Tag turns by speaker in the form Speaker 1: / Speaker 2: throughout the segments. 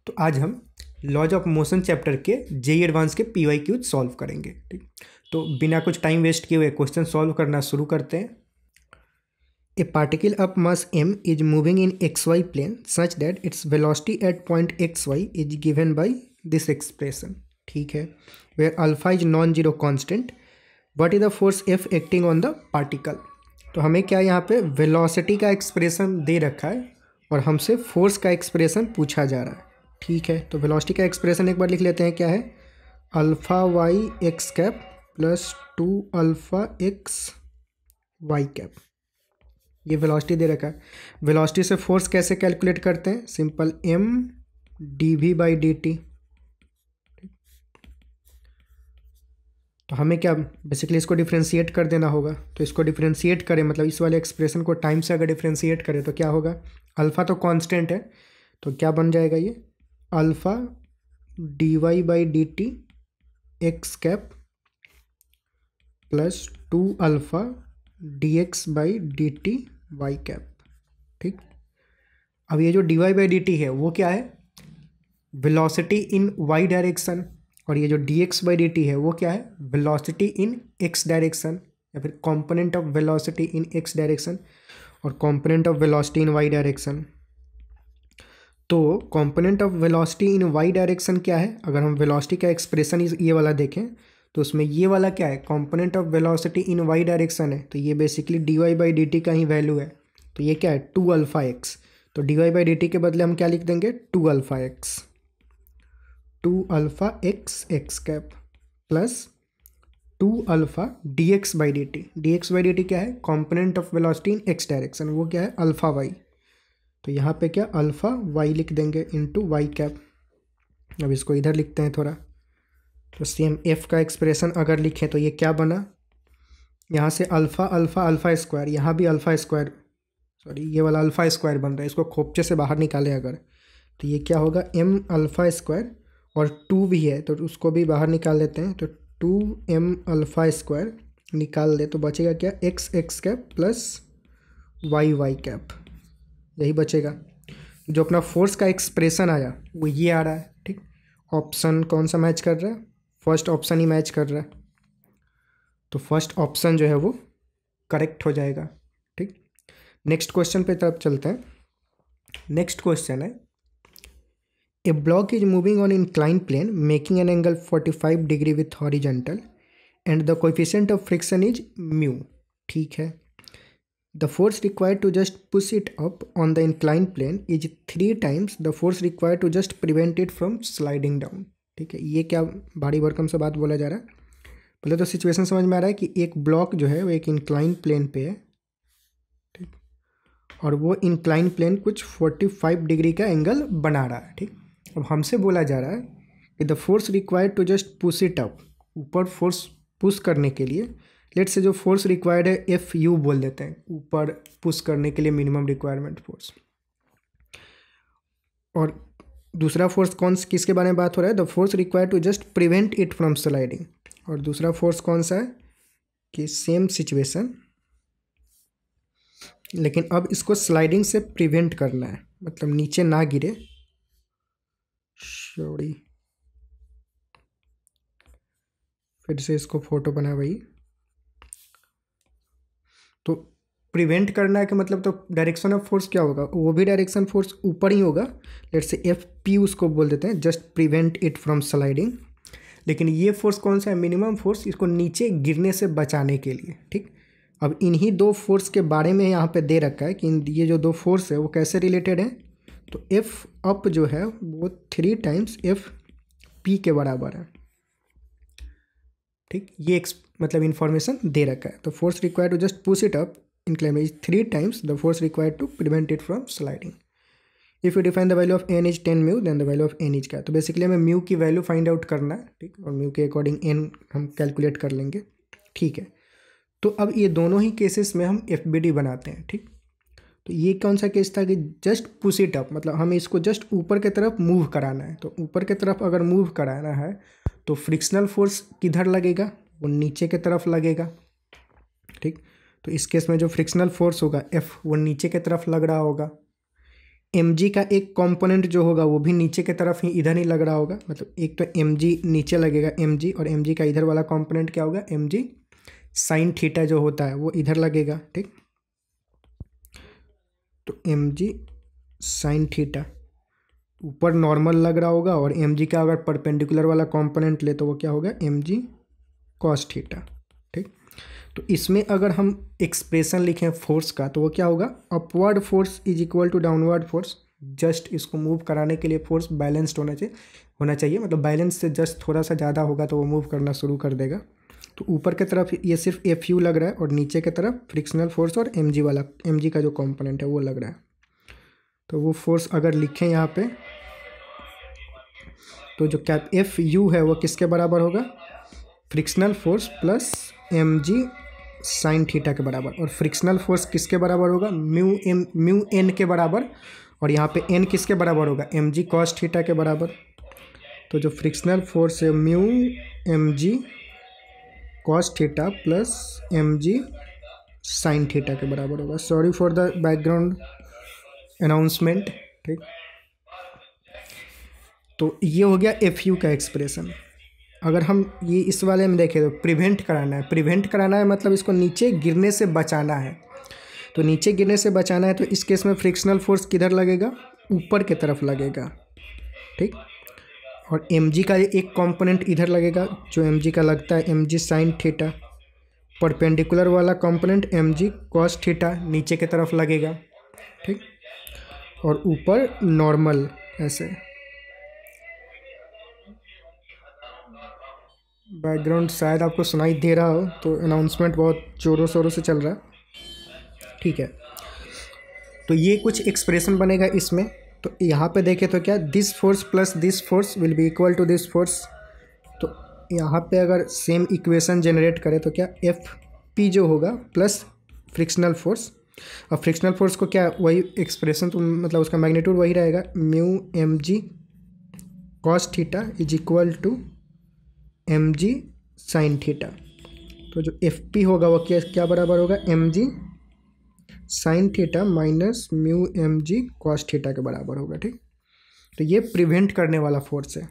Speaker 1: तो आज हम लॉज ऑफ मोशन चैप्टर के जेईई एडवांस के पीवाई क्यूज सॉल्व करेंगे। ठीक, तो बिना कुछ टाइम वेस्ट किए हुए क्वेश्चन सॉल्व करना शुरू करते हैं। A particle of mass m is moving in xy plane such that its velocity at point xy is given by this expression. ठीक है, where alpha is non zero constant, what is the force F acting on the particle. तो हमें क्या यहाँ पे velocity का expression दे रखा है और हमसे फोर्स का एक्सप्रेशन पूछा जा रहा है। ठीक है, तो वेलोसिटी का एक्सप्रेशन एक बार लिख लेते हैं। क्या है? Alpha Y X cap plus 2 alpha X Y cap. ये वेलोसिटी दे रखा है। वेलोसिटी से फोर्स कैसे कैलकुलेट करते हैं? Simple m dv/dt। तो हमें क्या बेसिकली इसको डिफ्रेंशिएट कर देना होगा। तो इसको डिफ्रेंशिएट करें, मतलब इस वाले एक्सप्रेशन को टाइम से अगर डिफ्रेंशिएट करें तो क्या होगा? अल्फ़ा तो कांस्टेंट है, तो क्या बन जाएगा ये? Alpha dy/dt X cap plus 2 alpha dx/dt Y cap. ठीक, अब ये जो dy/dt है वो क्या है? वेलोसिटी इन वाई डायरेक्शन, और ये जो dx/dt है वो क्या है? वेलोसिटी इन x डायरेक्शन, या फिर component of velocity in x direction और component of velocity in y direction. तो component of velocity in y direction क्या है? अगर हम वेलोसिटी का एक्सप्रेशन ये वाला देखें तो उसमें ये वाला क्या है? Component of velocity in y direction है, तो ये बेसिकली dy/dt का ही वैल्यू है। तो ये क्या है? 2 अल्फ़ा एक्स। तो dy/dt के बदले हम क्या लिख देंगे? 2 alpha X, 2 alpha X X cap plus 2 alpha dx/dt। dx/dt क्या है? Component of velocity in x direction, वो क्या है? Alpha Y. तो यहाँ पे क्या? अल्फ़ा वाई लिख देंगे इंटू वाई कैप। अब इसको इधर लिखते हैं थोड़ा। तो सेम एफ का एक्सप्रेशन अगर लिखें तो ये क्या बना? यहाँ से अल्फ़ा अल्फ़ा अल्फ़ा स्क्वायर, यहाँ भी अल्फ़ा स्क्वायर, सॉरी ये वाला अल्फ़ा स्क्वायर बन रहा है, इसको खोपचे से बाहर निकालें अगर, तो ये क्या होगा? m अल्फ़ा स्क्वायर, और 2 भी है तो उसको भी बाहर निकाल लेते हैं। तो 2m अल्फ़ा स्क्वायर निकाल दे तो बचेगा क्या? X X cap plus Y Y cap, यही बचेगा। जो अपना फोर्स का एक्सप्रेशन आया वो ये आ रहा है। ठीक, ऑप्शन कौन सा मैच कर रहा है? फर्स्ट ऑप्शन ही मैच कर रहा है, तो फर्स्ट ऑप्शन जो है वो करेक्ट हो जाएगा। ठीक, नेक्स्ट क्वेश्चन पे तरफ चलते हैं। नेक्स्ट क्वेश्चन है, a block is moving on incline plane making an angle 45 degree with horizontal and the coefficient of friction is mu. ठीक है, the force required to just push it up on the inclined plane is 3 times the force required to just prevent it from sliding down। ठीक है, ये क्या भारी भरकम से बात बोला जा रहा है? पहले तो सिचुएशन समझ में आ रहा है कि एक ब्लॉक जो है वो एक इंक्लाइन प्लेन पे है। ठीक, और वो इंक्लाइन प्लेन कुछ 45 डिग्री का एंगल बना रहा है। ठीक, अब हमसे बोला जा रहा है कि the force required to just push it up, ऊपर फोर्स पुश करने के लिए, लेट से जो फोर्स रिक्वायर्ड है एफ यू बोल देते हैं, ऊपर पुश करने के लिए मिनिमम रिक्वायरमेंट फोर्स। और दूसरा फोर्स किसके बारे में बात हो रहा है? The force required to just prevent it from sliding. और दूसरा फोर्स कौन सा है? कि सेम सिचुएशन, लेकिन अब इसको स्लाइडिंग से प्रिवेंट करना है, मतलब नीचे ना गिरे। सॉरी, फिर से इसको फोटो बना भाई। तो प्रिवेंट करना है कि मतलब, तो डायरेक्शन ऑफ फोर्स क्या होगा? वो भी डायरेक्शन फोर्स ऊपर ही होगा। लेट्स से एफ पी उसको बोल देते हैं, just prevent it from sliding. लेकिन ये फोर्स कौन सा है? मिनिमम फोर्स, इसको नीचे गिरने से बचाने के लिए। ठीक, अब इन्हीं दो फोर्स के बारे में यहाँ पे दे रखा है कि ये जो दो फोर्स है वो कैसे रिलेटेड है। तो एफ अप जो है वो 3 टाइम्स एफ पी के बराबर है। ठीक, ये मतलब इंफॉर्मेशन दे रखा है। तो force required to just push it up incline is 3 times the force required to prevent it from sliding. If you define the value of n is 10 mu, then the value of n is क्या? तो basically हमें mu की value find out करना है। ठीक, और mu के according n हम कैलकुलेट कर लेंगे। ठीक है, तो अब ये दोनों ही केसेस में हम एफ बी डी बनाते हैं। ठीक, तो ये कौन सा केस था कि जस्ट पुश इट अप, मतलब हमें इसको जस्ट ऊपर की तरफ मूव कराना है। तो ऊपर की तरफ अगर मूव कराना है तो फ्रिक्शनल फोर्स किधर लगेगा? वो नीचे की तरफ लगेगा। ठीक, तो इस केस में जो फ्रिक्शनल फोर्स होगा एफ, वो नीचे की तरफ लग रहा होगा। mg का एक कंपोनेंट जो होगा वो भी नीचे की तरफ ही इधर ही लग रहा होगा, मतलब एक तो mg नीचे लगेगा mg, और mg का इधर वाला कंपोनेंट क्या होगा, mg साइन थीटा जो होता है वो इधर लगेगा। ठीक, तो mg साइन थीटा ऊपर नॉर्मल लग रहा होगा, और mg का अगर परपेंडिकुलर वाला कंपोनेंट ले तो वो क्या होगा, mg कॉस थीटा। ठीक, तो इसमें अगर हम एक्सप्रेशन लिखें फोर्स का तो वो क्या होगा, upward force is equal to downward force. Just इसको मूव कराने के लिए फोर्स बैलेंस्ड होना चाहिए, मतलब बैलेंस से जस्ट थोड़ा सा ज़्यादा होगा तो वो मूव करना शुरू कर देगा। तो ऊपर की तरफ ये सिर्फ एफ यू लग रहा है, और नीचे की तरफ फ्रिक्शनल फोर्स और एम जी का जो कॉम्पोनेंट है वो लग रहा है। तो वो फोर्स अगर लिखें यहाँ पे तो जो कैप एफ यू है वो किसके बराबर होगा, frictional force plus M G sine theta के बराबर। और फ्रिक्शनल फोर्स किसके बराबर होगा, म्यू एन के बराबर, और यहाँ पे एन किसके बराबर होगा, एम जी कॉस थीटा के बराबर। तो जो फ्रिक्शनल फोर्स है mu M G cos theta plus M G sine theta के बराबर होगा। Sorry for the background announcement. ठीक, तो ये हो गया एफ यू का एक्सप्रेशन। अगर हम ये इस वाले में देखें तो प्रिवेंट कराना है मतलब इसको नीचे गिरने से बचाना है। तो नीचे गिरने से बचाना है तो इस केस में फ्रिक्शनल फोर्स किधर लगेगा, ऊपर की तरफ लगेगा। ठीक, और mg का एक कंपोनेंट इधर लगेगा जो mg का लगता है mg साइन थीटा, परपेंडिकुलर वाला कंपोनेंट mg कॉस थीटा नीचे की तरफ लगेगा। ठीक, और ऊपर नॉर्मल ऐसे। बैकग्राउंड शायद आपको सुनाई दे रहा हो, तो अनाउंसमेंट बहुत ज़ोरों शोरों से चल रहा है। ठीक है, तो ये कुछ एक्सप्रेशन बनेगा इसमें। तो यहाँ पे देखें तो क्या, this force plus this force will be equal to this force. तो यहाँ पे अगर सेम इक्वेशन जनरेट करें तो क्या, एफ पी जो होगा प्लस फ्रिक्शनल फोर्स, और फ्रिक्शनल फोर्स को क्या, वही एक्सप्रेशन तो मतलब उसका मैग्नीट्यूड वही रहेगा, mu M G cos theta is equal to M G sine theta. तो जो एफ पी होगा वो क्या बराबर होगा, M G sine theta minus mu M G cos theta के बराबर होगा। ठीक, तो ये प्रिवेंट करने वाला फोर्स है।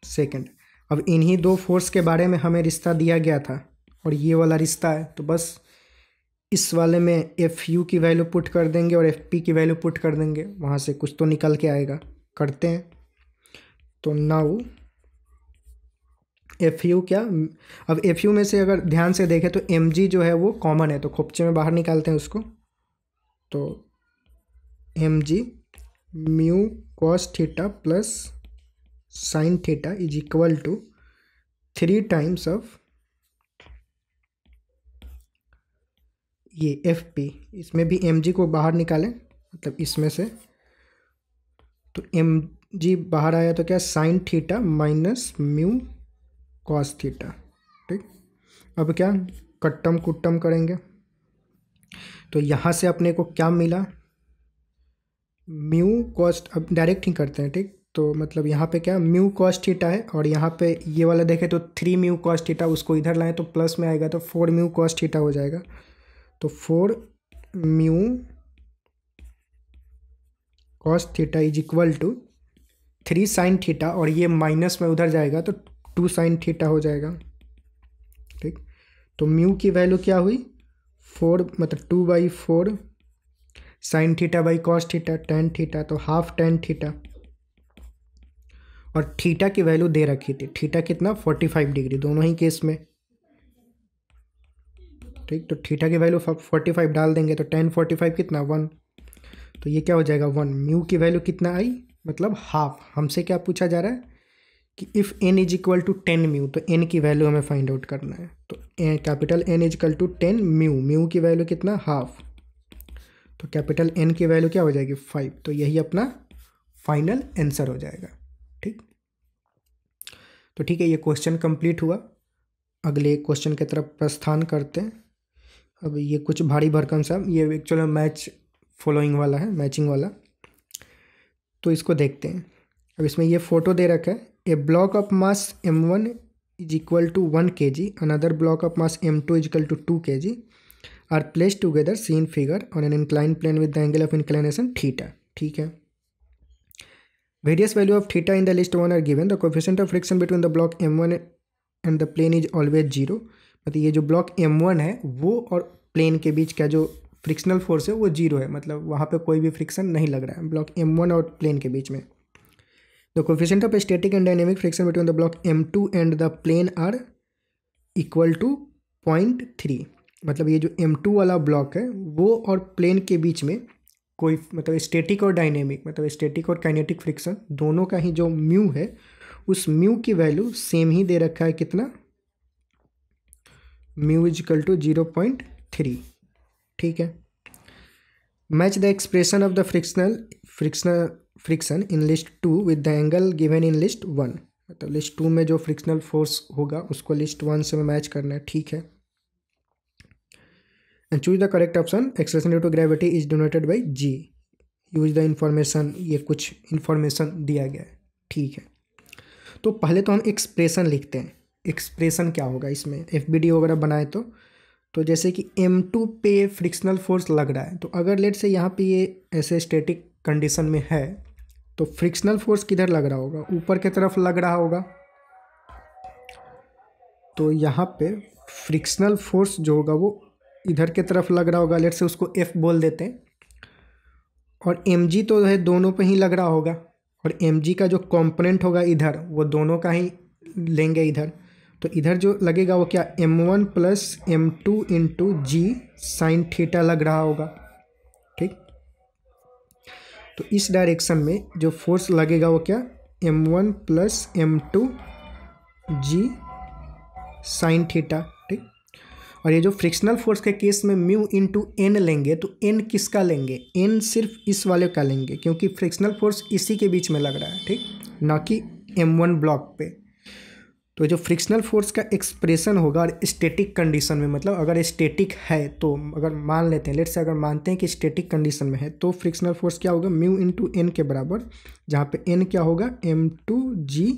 Speaker 1: सेकंड, अब इन्हीं दो फोर्स के बारे में हमें रिश्ता दिया गया था और ये वाला रिश्ता है, तो बस इस वाले में एफ यू की वैल्यू पुट कर देंगे और एफ पी की वैल्यू पुट कर देंगे, वहाँ से कुछ तो निकल के आएगा। करते हैं। तो नाउ एफ यू क्या, अब एफ यू में से अगर ध्यान से देखें तो एम जी जो है वो कॉमन है, तो खोपचे में बाहर निकालते हैं उसको। तो M G mu cos theta plus sine theta is equal to 3 times of ये एफ पी। इसमें भी एम जी को बाहर निकालें, मतलब इसमें से, तो एम जी बाहर आया तो क्या, sign theta minus mu cos theta. ठीक, अब क्या, कट्टम कुट्टम करेंगे तो यहाँ से अपने को क्या मिला, म्यू कॉस्ट, अब डायरेक्ट ही करते हैं। ठीक, तो मतलब यहाँ पे क्या, म्यू कॉस थीटा है, और यहाँ पे ये वाला देखें तो 3 म्यू कॉस थीटा, उसको इधर लाएं तो प्लस में आएगा तो 4 म्यू कॉस थीटा हो जाएगा। तो 4 mu cos theta is equal to 3 sine theta, और ये माइनस में उधर जाएगा तो 2 साइन थीटा हो जाएगा। ठीक, तो म्यू की वैल्यू क्या हुई, 4 मतलब 2/4 sign theta by cos theta tan theta, तो हाफ टेन थीटा, और थीटा की वैल्यू दे रखी थी, थीटा कितना 45 डिग्री दोनों ही केस में। ठीक, तो थीटा की वैल्यू 45 डाल देंगे तो 10 45 कितना 1, तो ये क्या हो जाएगा 1। म्यू की वैल्यू कितना आई, मतलब हाफ। हमसे क्या पूछा जा रहा है कि if n is equal to 10 mu, तो n की वैल्यू हमें फाइंड आउट करना है। तो capital N is equal to 10 mu, mu की वैल्यू कितना हाफ, तो कैपिटल N की वैल्यू क्या हो जाएगी 5। तो यही अपना फाइनल आंसर हो जाएगा। ठीक, तो ठीक है, ये क्वेश्चन कंप्लीट हुआ। अगले क्वेश्चन की तरफ प्रस्थान करते हैं। अब ये कुछ भारी भरकम सा, ये एक्चुअली मैच फॉलोइंग वाला है, मैचिंग वाला, तो इसको देखते हैं। अब इसमें ये फोटो दे रखा है, a block of mass m1 is equal to 1 kg, another block of mass m2 is equal to 2 kg, are placed together seen figure on an incline plane with the angle of inclination theta. ठीक है, various value of theta in the list one are given, the coefficient of friction between the block M1 and the plane is always zero. मतलब ये जो block M1 है वो और plane के बीच का जो फ्रिक्शनल फोर्स है वो जीरो है, मतलब वहाँ पे कोई भी फ्रिक्शन नहीं लग रहा है ब्लॉक M1 और प्लेन के बीच में। The coefficient of static and dynamic friction between the block M2 and the plane are equal to 0.3। मतलब ये जो M2 वाला ब्लॉक है वो और प्लेन के बीच में कोई मतलब स्टैटिक और डायनेमिक मतलब स्टैटिक और काइनेटिक फ्रिक्शन दोनों का ही जो म्यू है उस म्यू की वैल्यू सेम ही दे रखा है, कितना, म्यू इज इक्वल टू 0.3। ठीक है, match the expression of the friction in list 2 with the angle given in list 1। मतलब लिस्ट 2 में जो फ्रिक्शनल फोर्स होगा उसको लिस्ट 1 से मैच करना है। ठीक है, and choose the correct option, expression due to gravity is denoted by G, use the information, ये कुछ इंफॉर्मेशन दिया गया है। ठीक है, तो पहले तो हम एक्सप्रेशन लिखते हैं, एक्सप्रेशन क्या होगा इसमें, FBD वगैरह बनाए तो जैसे कि M2 पे फ्रिक्शनल फोर्स लग रहा है, तो अगर लेट से यहाँ पे ये ऐसे स्टैटिक कंडीशन में है तो फ्रिक्शनल फोर्स किधर लग रहा होगा, ऊपर की तरफ लग रहा होगा। तो यहाँ पे फ्रिक्शनल फोर्स जो होगा वो इधर की तरफ लग रहा होगा, लेट से उसको F बोल देते हैं। और mg तो है दोनों पे ही लग रहा होगा, और mg का जो कंपोनेंट होगा इधर वो दोनों का ही लेंगे इधर। तो इधर जो लगेगा वो क्या, M1 प्लस M2 इंटू जी साइन थीटा लग रहा होगा। ठीक, तो इस डायरेक्शन में जो फोर्स लगेगा वो क्या, M1 प्लस M2 जी साइन थीटा। ठीक, और ये जो फ्रिक्शनल फोर्स के केस में म्यू इंटू एन लेंगे तो एन किसका लेंगे, एन सिर्फ इस वाले का लेंगे क्योंकि फ्रिक्शनल फोर्स इसी के बीच में लग रहा है। ठीक, ना कि M1 ब्लॉक पे। तो जो फ्रिक्शनल फोर्स का एक्सप्रेशन होगा और स्टैटिक कंडीशन में, मतलब अगर स्टैटिक है तो अगर मान लेते हैं, लेट से अगर मानते हैं कि स्टैटिक कंडीशन में है तो फ्रिक्शनल फोर्स क्या होगा, म्यू इंटू एन के बराबर, जहाँ पे एन क्या होगा, M2g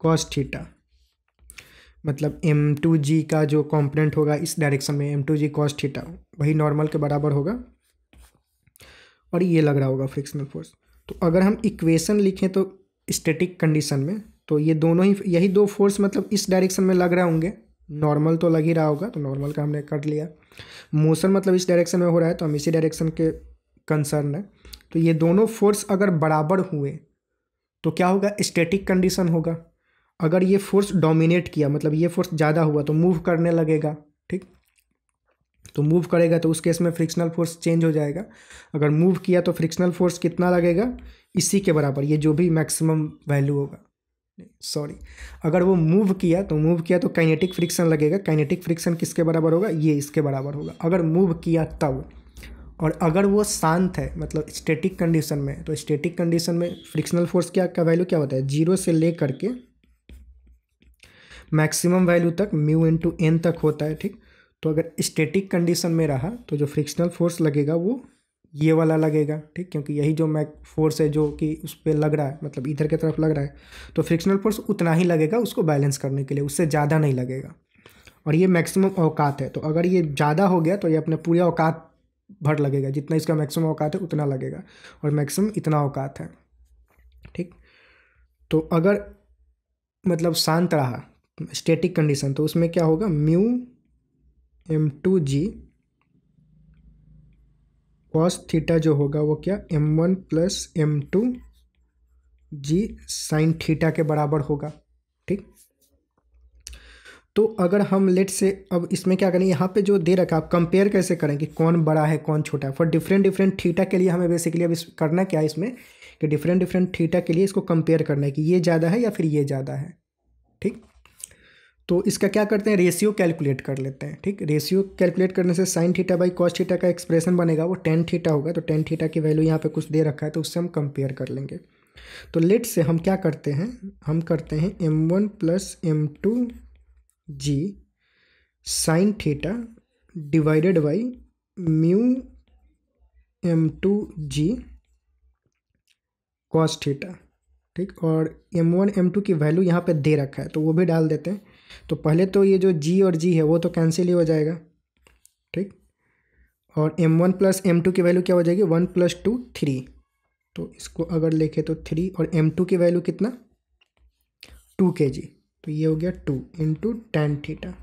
Speaker 1: कॉस थीटा। मतलब M2g का जो कंपोनेंट होगा इस डायरेक्शन में M2g कॉस थीटा वही नॉर्मल के बराबर होगा, और ये लग रहा होगा फ्रिक्शनल फोर्स। तो अगर हम इक्वेशन लिखें तो स्टैटिक कंडीशन में तो ये दोनों ही, यही दो फोर्स मतलब इस डायरेक्शन में लग रहे होंगे, नॉर्मल तो लग ही रहा होगा, तो नॉर्मल का हमने कर लिया। मोशन मतलब इस डायरेक्शन में हो रहा है तो हम इसी डायरेक्शन के कंसर्न है। तो ये दोनों फोर्स अगर बराबर हुए तो क्या होगा, स्टैटिक कंडीशन होगा। अगर ये फोर्स डोमिनेट किया मतलब ये फोर्स ज़्यादा हुआ तो मूव करने लगेगा। ठीक, तो मूव करेगा तो उस केस में फ्रिक्शनल फोर्स चेंज हो जाएगा। अगर मूव किया तो फ्रिक्शनल फोर्स कितना लगेगा, इसी के बराबर, ये जो भी मैक्सिमम वैल्यू होगा, सॉरी, अगर वो मूव किया तो काइनेटिक फ्रिक्शन लगेगा। काइनेटिक फ्रिक्शन किसके बराबर होगा, ये इसके बराबर होगा अगर मूव किया तब। और अगर वो शांत है मतलब स्टैटिक कंडीशन में, तो स्टैटिक कंडीशन में फ्रिक्शनल फोर्स क्या का वैल्यू क्या होता है, 0 से ले करके मैक्सिमम वैल्यू तक म्यू इंटू एन तक होता है। ठीक, तो अगर स्टैटिक कंडीशन में रहा तो जो फ्रिक्शनल फोर्स लगेगा वो ये वाला लगेगा। ठीक, क्योंकि यही जो फोर्स है जो कि उस पर लग रहा है, मतलब इधर की तरफ लग रहा है, तो फ्रिक्शनल फोर्स उतना ही लगेगा उसको बैलेंस करने के लिए, उससे ज़्यादा नहीं लगेगा। और ये मैक्सिमम औकात है, तो अगर ये ज़्यादा हो गया तो ये अपने पूरे औकात भर लगेगा, जितना इसका मैक्सिमम औकात है उतना लगेगा, और मैक्सिमम इतना औकात है। ठीक, तो अगर मतलब शांत रहा स्टैटिक कंडीशन तो उसमें क्या होगा, म्यू M2g कॉस थीटा जो होगा वो क्या, M1 plus M2g sign theta के बराबर होगा। ठीक, तो अगर हम लेट से अब इसमें क्या करें, यहाँ पे जो दे रखा आप कंपेयर कैसे करें कि कौन बड़ा है कौन छोटा है, फॉर डिफरेंट डिफरेंट थीटा के लिए हमें बेसिकली अब करना क्या है इसमें कि डिफरेंट डिफरेंट थीटा के लिए इसको कंपेयर करना है कि ये ज़्यादा है या फिर ये ज़्यादा है। ठीक, तो इसका क्या करते हैं, रेशियो कैलकुलेट कर लेते हैं। ठीक, रेशियो कैलकुलेट करने से sign theta by cos theta का एक्सप्रेशन बनेगा वो टेन थीटा होगा। तो टेन थीटा की वैल्यू यहाँ पे कुछ दे रखा है तो उससे हम कंपेयर कर लेंगे। तो लेट से हम क्या करते हैं, हम करते हैं M1 plus M2g sine theta divided by mu M2g cos theta. ठीक, और M1 M2 की वैल्यू यहाँ पे दे रखा है तो वो भी डाल देते हैं। तो पहले तो ये जो g और g है वो तो कैंसिल ही हो जाएगा। ठीक, और m1 प्लस m2 की वैल्यू क्या हो जाएगी, 1 + 2 3। तो इसको अगर लिखे तो 3, और m2 की वैल्यू कितना, 2 kg। तो ये हो गया 2 × tan थीटा।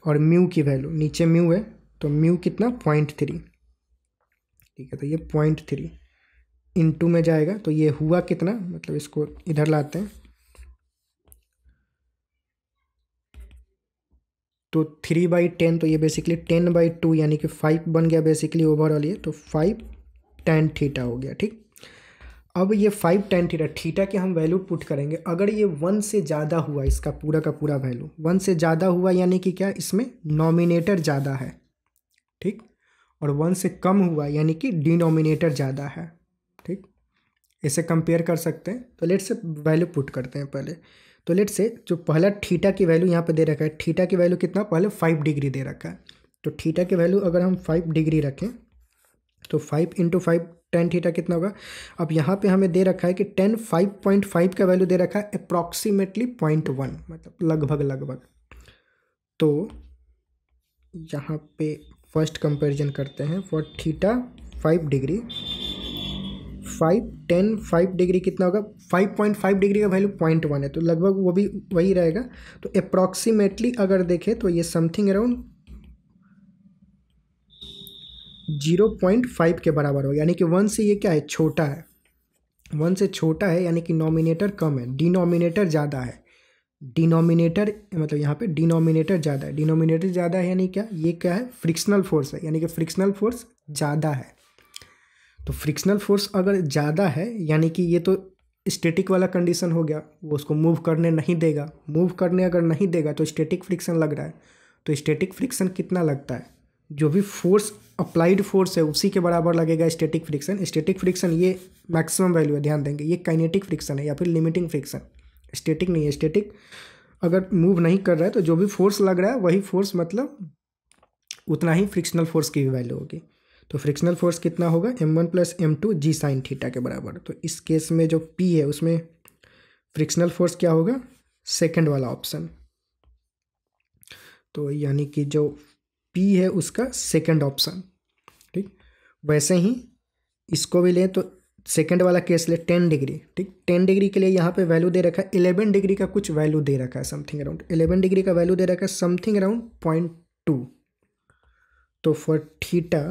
Speaker 1: और म्यू की वैल्यू, नीचे म्यू है तो म्यू कितना, 0.3। ठीक है, तो ये 0.3 इंटू में जाएगा तो ये हुआ कितना, मतलब इसको इधर लाते हैं तो 3/10, तो ये बेसिकली 10/2 यानी कि 5 बन गया बेसिकली ओवरऑल ये, तो 5 tan थीटा हो गया। ठीक, अब ये 5 tan थीटा, थीटा के हम वैल्यू पुट करेंगे। अगर ये 1 से ज़्यादा हुआ, इसका पूरा का पूरा वैल्यू 1 से ज़्यादा हुआ यानी कि क्या, इसमें नॉमिनेटर ज़्यादा है। ठीक, और 1 से कम हुआ यानी कि डिनोमिनेटर ज़्यादा है। ठीक, इसे कंपेयर कर सकते हैं। तो लेट से वैल्यू पुट करते हैं पहले। तो लेट से जो पहला थीटा की वैल्यू यहाँ पे दे रखा है, थीटा की वैल्यू कितना, पहले 5 डिग्री दे रखा है। तो थीटा की वैल्यू अगर हम 5 डिग्री रखें तो 5 × 5 tan थीटा कितना होगा। अब यहाँ पे हमें दे रखा है कि tan 5.5 का वैल्यू दे रखा है अप्रॉक्सीमेटली 0.1, मतलब लगभग। तो यहाँ पे फर्स्ट कंपैरिजन करते हैं फॉर थीटा 5 डिग्री, 5 डिग्री कितना होगा, 5.5 डिग्री का वैल्यू 0.1 है, तो लगभग वो भी वही रहेगा। तो अप्रॉक्सीमेटली अगर देखें तो ये समथिंग अराउंड 0.5 के बराबर हो, यानी कि 1 से ये क्या है, छोटा है। 1 से छोटा है यानी कि नॉमिनेटर कम है, डिनोमिनेटर ज़्यादा है। डिनोमिनेटर मतलब यहाँ पे डिनोमिनेटर ज़्यादा है, डिनोमिनेटर ज़्यादा है यानी क्या, ये क्या है, फ्रिक्शनल फोर्स है, यानी कि फ्रिक्शनल फोर्स ज़्यादा है। तो फ्रिक्शनल फोर्स अगर ज़्यादा है यानी कि ये तो स्टैटिक वाला कंडीशन हो गया, वो उसको मूव करने नहीं देगा। मूव करने अगर नहीं देगा तो स्टैटिक फ्रिक्शन लग रहा है। तो स्टैटिक फ्रिक्शन कितना लगता है, जो भी फोर्स अप्लाइड फोर्स है उसी के बराबर लगेगा स्टैटिक फ्रिक्शन। स्टैटिक फ्रिक्शन ये मैक्सिमम वैल्यू है, ध्यान देंगे। ये काइनेटिक फ्रिक्शन है या फिर लिमिटिंग फ्रिक्शन, स्टैटिक नहीं है। स्टैटिक अगर मूव नहीं कर रहा है तो जो भी फोर्स लग रहा है वही फोर्स, मतलब उतना ही फ्रिक्शनल फोर्स की भी वैल्यू होगी। तो फ्रिक्शनल फोर्स कितना होगा, m1 + m2 g sin theta के बराबर। तो इस केस में जो p है उसमें फ्रिक्शनल फोर्स क्या होगा, सेकंड वाला ऑप्शन। तो यानी कि जो p है उसका सेकंड ऑप्शन। ठीक, वैसे ही इसको भी लें तो सेकंड वाला केस ले 10 डिग्री। ठीक, 10 डिग्री के लिए यहाँ पे वैल्यू दे रखा है 11 डिग्री का कुछ वैल्यू दे रखा है, समथिंग अराउंड 11 डिग्री का वैल्यू दे रखा है, समथिंग अराउंड 0.2। तो फॉर थीटा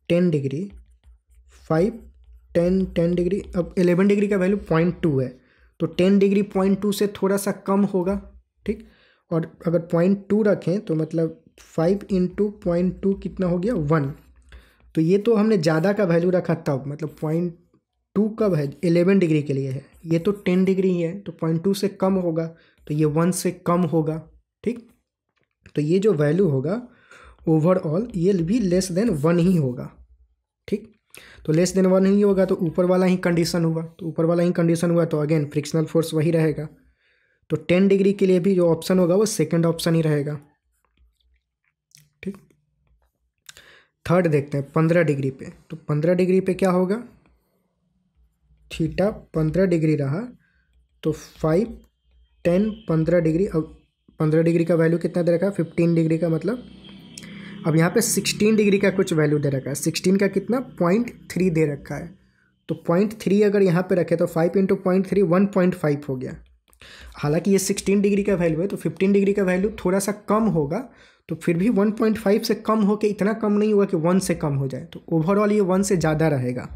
Speaker 1: 10 डिग्री 5 10 डिग्री, अब 11 डिग्री का वैल्यू 0.2 है, तो 10 डिग्री 0.2 से थोड़ा सा कम होगा। ठीक, और अगर 0.2 रखें तो मतलब 5 × 0.2 कितना हो गया, 1। तो ये तो हमने ज़्यादा का वैल्यू रखा तब, मतलब 0.2 कब है, 11 डिग्री के लिए है। ये तो 10 डिग्री ही है तो 0.2 से कम होगा, तो ये 1 से कम होगा। ठीक, तो ये जो वैल्यू होगा ओवरऑल ये भी लेस देन 1 ही होगा। ठीक, तो लेस देन 1 ही होगा तो ऊपर वाला ही कंडीशन हुआ, तो ऊपर वाला ही कंडीशन हुआ तो अगेन फ्रिक्शनल फोर्स वही रहेगा। तो 10 डिग्री के लिए भी जो ऑप्शन होगा वो सेकंड ऑप्शन ही रहेगा। ठीक, थर्ड देखते हैं 15 डिग्री पे। तो 15 डिग्री पे क्या होगा, थीटा 15 डिग्री रहा तो 5 10 15 डिग्री। अब 15 डिग्री का वैल्यू कितना दे रखा है, 15 डिग्री का, मतलब अब यहाँ पे 16 डिग्री का कुछ वैल्यू दे रखा है। 16 का कितना, 0.3 दे रखा है। तो 0.3 अगर यहाँ पे रखे तो 5 × 0.3 1.5 हो गया। हालांकि ये 16 डिग्री का वैल्यू है तो 15 डिग्री का वैल्यू थोड़ा सा कम होगा, तो फिर भी 1.5 से कम हो के इतना कम नहीं हुआ कि 1 से कम हो जाए, तो ओवरऑल ये 1 से ज़्यादा रहेगा।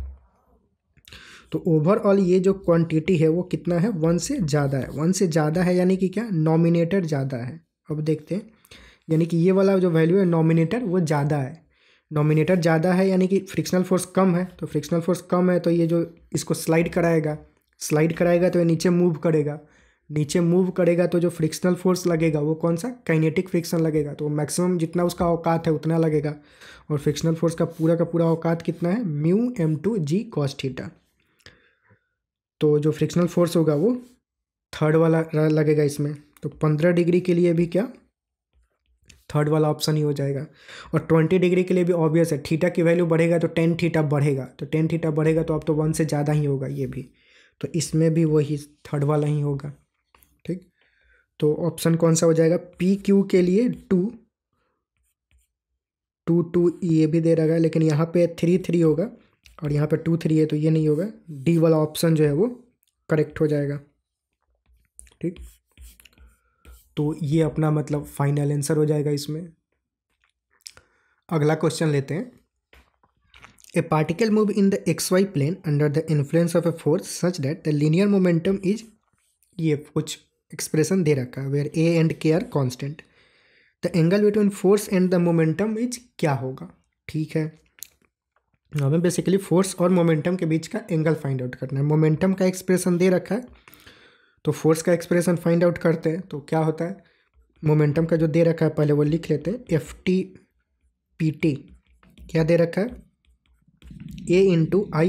Speaker 1: तो ओवरऑल ये जो क्वांटिटी है वो कितना है, 1 से ज़्यादा है। 1 से ज़्यादा है यानी कि क्या, नॉमिनेटर ज़्यादा है। अब देखते हैं, यानी कि ये वाला जो वैल्यू है नॉमिनेटर वो ज़्यादा है। नॉमिनेटर ज़्यादा है यानी कि फ्रिक्शनल फोर्स कम है, तो फ्रिक्शनल फोर्स कम है तो ये जो इसको स्लाइड कराएगा तो ये नीचे मूव करेगा। नीचे मूव करेगा तो जो फ्रिक्शनल फोर्स लगेगा वो कौन सा, काइनेटिक फ्रिक्शन लगेगा। तो मैक्सिमम जितना उसका औकात है उतना लगेगा। और फ्रिक्शनल फोर्स का पूरा औकात कितना है, μm2 g cos थीटा। तो जो फ्रिक्शनल फोर्स होगा वो थर्ड वाला लगेगा इसमें। तो 15 डिग्री के लिए भी क्या, थर्ड वाला ऑप्शन ही हो जाएगा। और 20 डिग्री के लिए भी ऑब्वियस है, थीटा की वैल्यू बढ़ेगा तो tan थीटा बढ़ेगा, तो tan थीटा बढ़ेगा तो अब तो 1 से ज़्यादा ही होगा ये भी, तो इसमें भी वही थर्ड वाला ही होगा। ठीक, तो ऑप्शन कौन सा हो जाएगा, PQ के लिए 2, 2 ये भी दे रखा है, लेकिन यहाँ पे 3 होगा और यहाँ पे 2 है, तो ये नहीं होगा। डी वाला ऑप्शन जो है वो करेक्ट हो जाएगा। ठीक, तो ये अपना मतलब फाइनल आंसर हो जाएगा इसमें। अगला क्वेश्चन लेते हैं। A particle move in the XY plane under the influence of a force such that the linear momentum is, ये कुछ एक्सप्रेशन दे रखा है, where A and K are constant. The angle between force and the momentum is क्या होगा। ठीक है, हमें बेसिकली फोर्स और मोमेंटम के बीच का एंगल फाइंड आउट करना है। मोमेंटम का एक्सप्रेशन दे रखा है, तो फोर्स का एक्सप्रेशन फाइंड आउट करते हैं। तो क्या होता है, मोमेंटम का जो दे रखा है पहले वो लिख लेते हैं। FT/PT क्या दे रखा है, A/I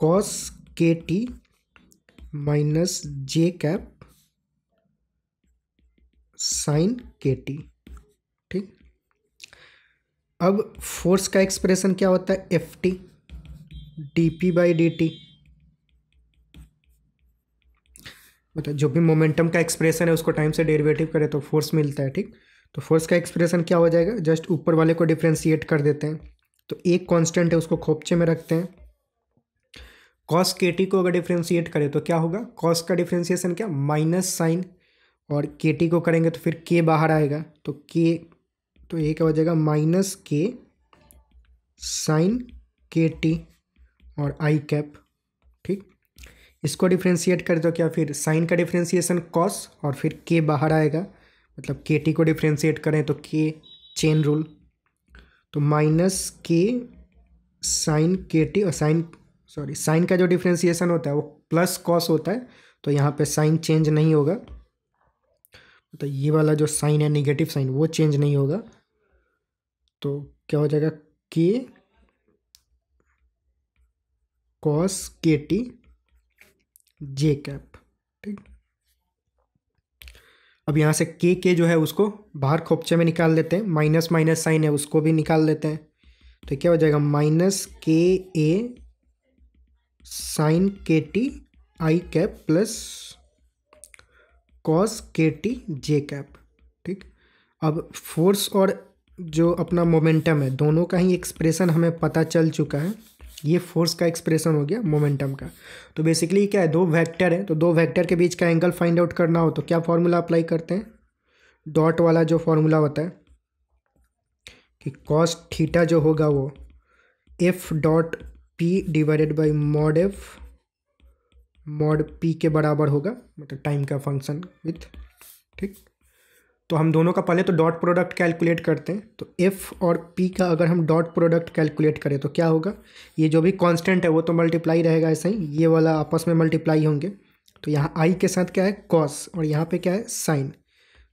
Speaker 1: cos KT minus J sin KT। ठीक, अब फोर्स का एक्सप्रेशन क्या होता है, FT dP/dt। मतलब जो भी मोमेंटम का एक्सप्रेशन है उसको टाइम से डेरिवेटिव करे तो फोर्स मिलता है। ठीक, तो फोर्स का एक्सप्रेशन क्या हो जाएगा, जस्ट ऊपर वाले को डिफ्रेंशिएट कर देते हैं। तो एक कांस्टेंट है उसको खोपचे में रखते हैं। कॉस KT को अगर डिफ्रेंशिएट करें तो क्या होगा, कॉस का डिफ्रेंशिएशन क्या, माइनस साइन, और KT को करेंगे तो फिर K बाहर आएगा, तो K, तो ये क्या हो जाएगा, -K sin KT और I। ठीक, इसको डिफ्रेंशिएट करें तो क्या, फिर साइन का डिफ्रेंशिएशन कॉस और फिर K बाहर आएगा, मतलब KT को डिफ्रेंशिएट करें तो K, चेन रूल, तो -K sin KT, और साइन का जो डिफ्रेंशिएशन होता है वो प्लस कॉस होता है, तो यहाँ पे साइन चेंज नहीं होगा, तो ये वाला जो साइन है निगेटिव साइन वो चेंज नहीं होगा। तो क्या हो जाएगा, K cos KT J। ठीक, अब यहाँ से K जो है उसको बाहर खोपचे में निकाल लेते हैं, माइनस माइनस साइन है उसको भी निकाल लेते हैं। तो क्या हो जाएगा, -KA sin KT I plus cos KT J। ठीक, अब फोर्स और जो अपना मोमेंटम है दोनों का ही एक्सप्रेशन हमें पता चल चुका है। ये फोर्स का एक्सप्रेशन हो गया, मोमेंटम का। तो बेसिकली क्या है, दो वेक्टर है, तो दो वेक्टर के बीच का एंगल फाइंड आउट करना हो तो क्या फॉर्मूला अप्लाई करते हैं, डॉट वाला जो फॉर्मूला होता है कि cos थीटा जो होगा वो F.P divided by mod P के बराबर होगा, मतलब टाइम का फंक्शन विथ। ठीक, तो हम दोनों का पहले तो डॉट प्रोडक्ट कैलकुलेट करते हैं। तो F और P का अगर हम डॉट प्रोडक्ट कैलकुलेट करें तो क्या होगा, ये जो भी कांस्टेंट है वो तो मल्टीप्लाई रहेगा, ऐसा ही ये वाला आपस में मल्टीप्लाई होंगे। तो यहाँ I के साथ क्या है, cos, और यहाँ पे क्या है, साइन,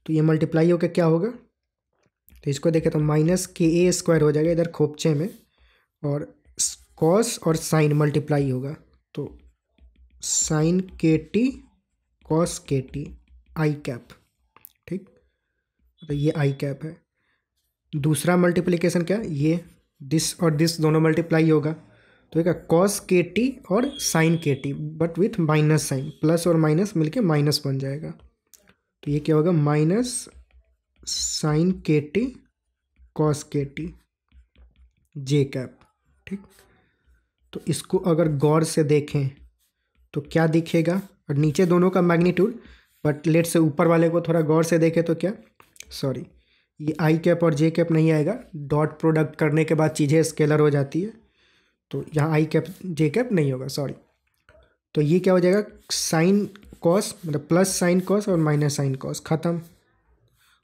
Speaker 1: तो ये मल्टीप्लाई होकर क्या होगा, तो इसको देखें तो -KA² हो जाएगा इधर खोपचे में, और cos और साइन मल्टीप्लाई होगा, तो sin KT cos KT I। ठीक, तो ये I है। दूसरा मल्टीप्लिकेशन क्या, ये दिस और दिस दोनों मल्टीप्लाई होगा, तो क्या cos KT और sin KT but with minus sine, plus और माइनस मिलके माइनस बन जाएगा। तो ये क्या होगा, -sin KT cos KT J। ठीक, तो इसको अगर गौर से देखें तो क्या दिखेगा, और नीचे दोनों का मैग्नीट्यूड, बट लेट से ऊपर वाले को थोड़ा गौर से देखें तो क्या, सॉरी ये I और J नहीं आएगा, डॉट प्रोडक्ट करने के बाद चीज़ें स्केलर हो जाती है, तो यहाँ I J नहीं होगा, सॉरी। तो ये क्या हो जाएगा, साइन कॉस, मतलब प्लस साइन कॉस और माइनस साइन कॉस, ख़त्म।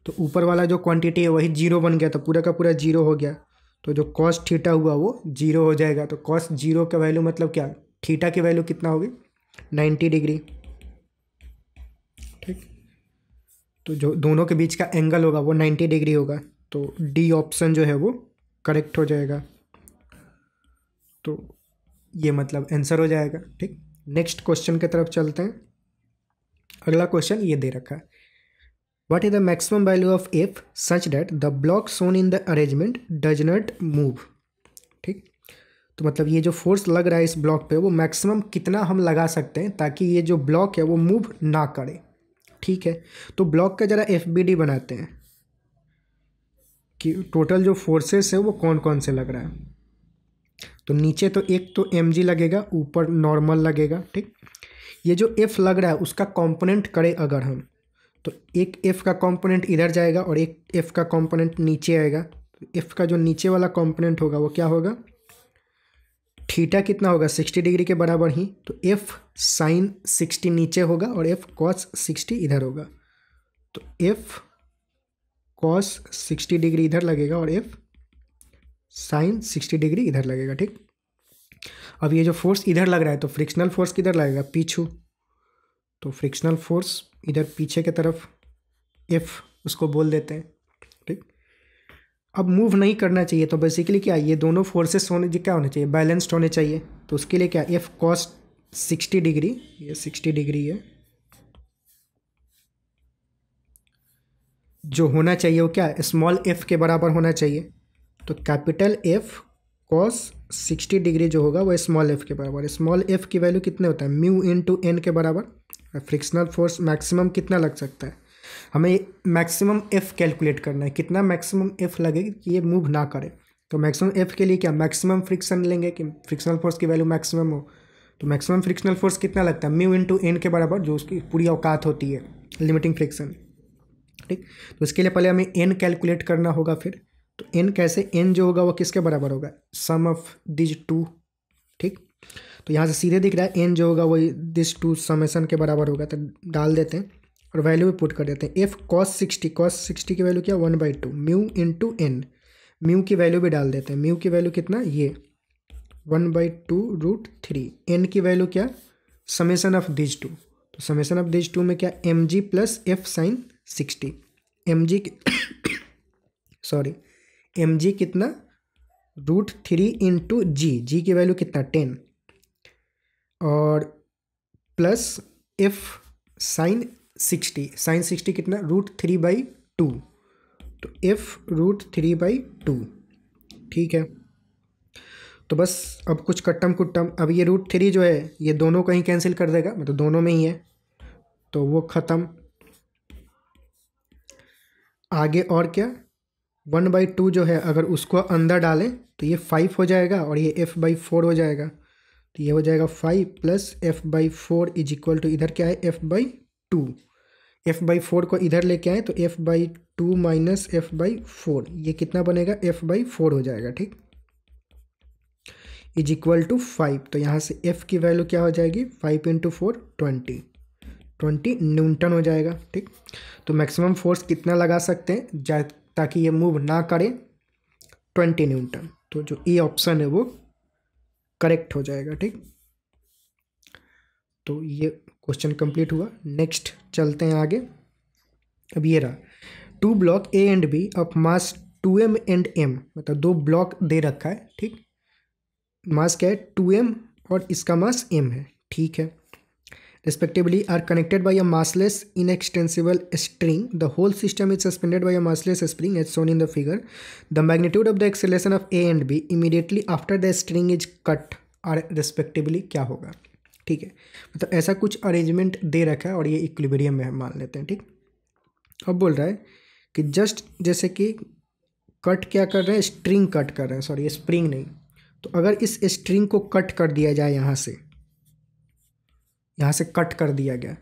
Speaker 1: तो ऊपर वाला जो क्वांटिटी है वही जीरो बन गया, तो पूरा का पूरा जीरो हो गया, तो जो कॉस थीटा हुआ वो जीरो हो जाएगा। तो कॉस जीरो का वैल्यू मतलब क्या, थीटा की वैल्यू कितना होगी, 90 डिग्री। ठीक, तो जो दोनों के बीच का एंगल होगा वो 90 डिग्री होगा, तो डी ऑप्शन जो है वो करेक्ट हो जाएगा। तो ये मतलब आंसर हो जाएगा। ठीक, नेक्स्ट क्वेश्चन की तरफ चलते हैं। अगला क्वेश्चन ये दे रखा है, what is the maximum value of F such that the block shown in the arrangement does not move. ठीक, तो मतलब ये जो फोर्स लग रहा है इस ब्लॉक पे वो मैक्सिमम कितना हम लगा सकते हैं ताकि ये जो ब्लॉक है वो मूव ना करे। ठीक है, तो ब्लॉक का ज़रा FBD बनाते हैं। कि टोटल जो फोर्सेस है वो कौन कौन से लग रहा है। तो नीचे तो एक तो mg लगेगा, ऊपर नॉर्मल लगेगा, ठीक। ये जो f लग रहा है उसका कंपोनेंट करें अगर हम, तो एक f का कंपोनेंट इधर जाएगा और एक f का कंपोनेंट नीचे आएगा। f का जो नीचे वाला कंपोनेंट होगा वो क्या होगा, थीटा कितना होगा 60 डिग्री के बराबर ही, तो f साइन 60 नीचे होगा और f कॉस 60 इधर होगा। तो f कॉस 60 डिग्री इधर लगेगा और f साइन 60 डिग्री इधर लगेगा, ठीक। अब ये जो फोर्स इधर लग रहा है तो फ्रिक्शनल फोर्स किधर लगेगा, पीछू। तो फ्रिक्शनल फोर्स इधर पीछे की तरफ F उसको बोल देते हैं, ठीक। अब मूव नहीं करना चाहिए, तो बेसिकली क्या, ये दोनों फोर्सेस होने क्या होने चाहिए, बैलेंस्ड होने चाहिए। तो उसके लिए क्या, F कॉस 60 डिग्री, ये 60 डिग्री है, जो होना चाहिए वो क्या, स्मॉल f के बराबर होना चाहिए। तो कैपिटल F कॉस 60 डिग्री जो होगा वो स्मॉल f के बराबर। स्मॉल f की वैल्यू कितने होता है, म्यू इंटू एन के बराबर। फ्रिक्शनल फोर्स मैक्सिमम कितना लग सकता है, हमें मैक्सिमम f कैलकुलेट करना है, कितना मैक्सिमम f लगेगी कि ये मूव ना करे। तो मैक्सिमम f के लिए क्या, मैक्सिमम फ्रिक्शन लेंगे कि फ्रिक्शनल फोर्स की वैल्यू मैक्सिमम हो। तो मैक्सिमम फ्रिक्शनल फोर्स कितना लगता है, म्यू इंटू एन के बराबर, जो उसकी पूरी औकात होती है लिमिटिंग फ्रिक्शन, ठीक। तो इसके लिए पहले हमें n कैलकुलेट करना होगा। फिर तो n कैसे, n जो होगा वो किसके बराबर होगा, सम ऑफ दिस टू, ठीक। तो यहाँ से सीधे दिख रहा है n जो होगा वो दिस टू समेशन के बराबर होगा। तो डाल देते हैं और वैल्यू भी पुट कर देते हैं। f cos 60 की वैल्यू क्या, 1/2 म्यू इंटू एन, म्यू की वैल्यू भी डाल देते हैं। म्यू की वैल्यू कितना, ये 1/2√3। n की वैल्यू क्या, समेशन ऑफ दिस टू। तो समेशन ऑफ दिस टू में क्या, mg plus f sine 60, mg sorry mg कितना, √3 इंटू जी की वैल्यू कितना 10, और प्लस f साइन 60 कितना, √3/2, तो f √3/2, ठीक है। तो बस अब कुछ कट्टम कुट्टम, अब ये √3 जो है ये दोनों कहीं कैंसिल कर देगा, मतलब दोनों में ही है, तो वो ख़त्म। आगे और क्या, 1/2 जो है अगर उसको अंदर डालें तो ये 5 हो जाएगा और ये f/4 हो जाएगा। तो ये हो जाएगा 5 plus f/4 is equal to, इधर क्या है f/2, f/4 को इधर लेके आए तो f/2 माइनस f/4, ये कितना बनेगा, f/4 हो जाएगा, ठीक, इज इक्वल टू 5। तो यहाँ से f की वैल्यू क्या हो जाएगी, 5 इंटू 4 20 न्यूटन हो जाएगा, ठीक। तो मैक्सिमम फोर्स कितना लगा सकते हैं ताकि ये मूव ना करे, 20 न्यूटन। तो जो ए ऑप्शन है वो करेक्ट हो जाएगा, ठीक। तो ये क्वेश्चन कंप्लीट हुआ। नेक्स्ट चलते हैं आगे। अब ये रहा, 2 block A and B of mass 2m and m, मतलब 2 ब्लॉक दे रखा है, ठीक। मास क्या है 2m और इसका मास m है, ठीक है। respectively are connected by a massless inextensible string. The whole system is suspended by a massless spring as shown in the figure. The magnitude of the acceleration of A and B immediately after the string is cut are respectively क्या होगा, ठीक है। मतलब ऐसा कुछ arrangement they रखा है और ये इक्विलिब्रियम में मान लेते हैं, ठीक। अब बोल रहा है कि जस्ट जैसे कि कट क्या कर रहे हैं, स्ट्रिंग कट कर रहे हैं, सॉरी स्प्रिंग नहीं। तो अगर इस स्ट्रिंग को कट कर दिया जाए, यहाँ से कट कर दिया गया,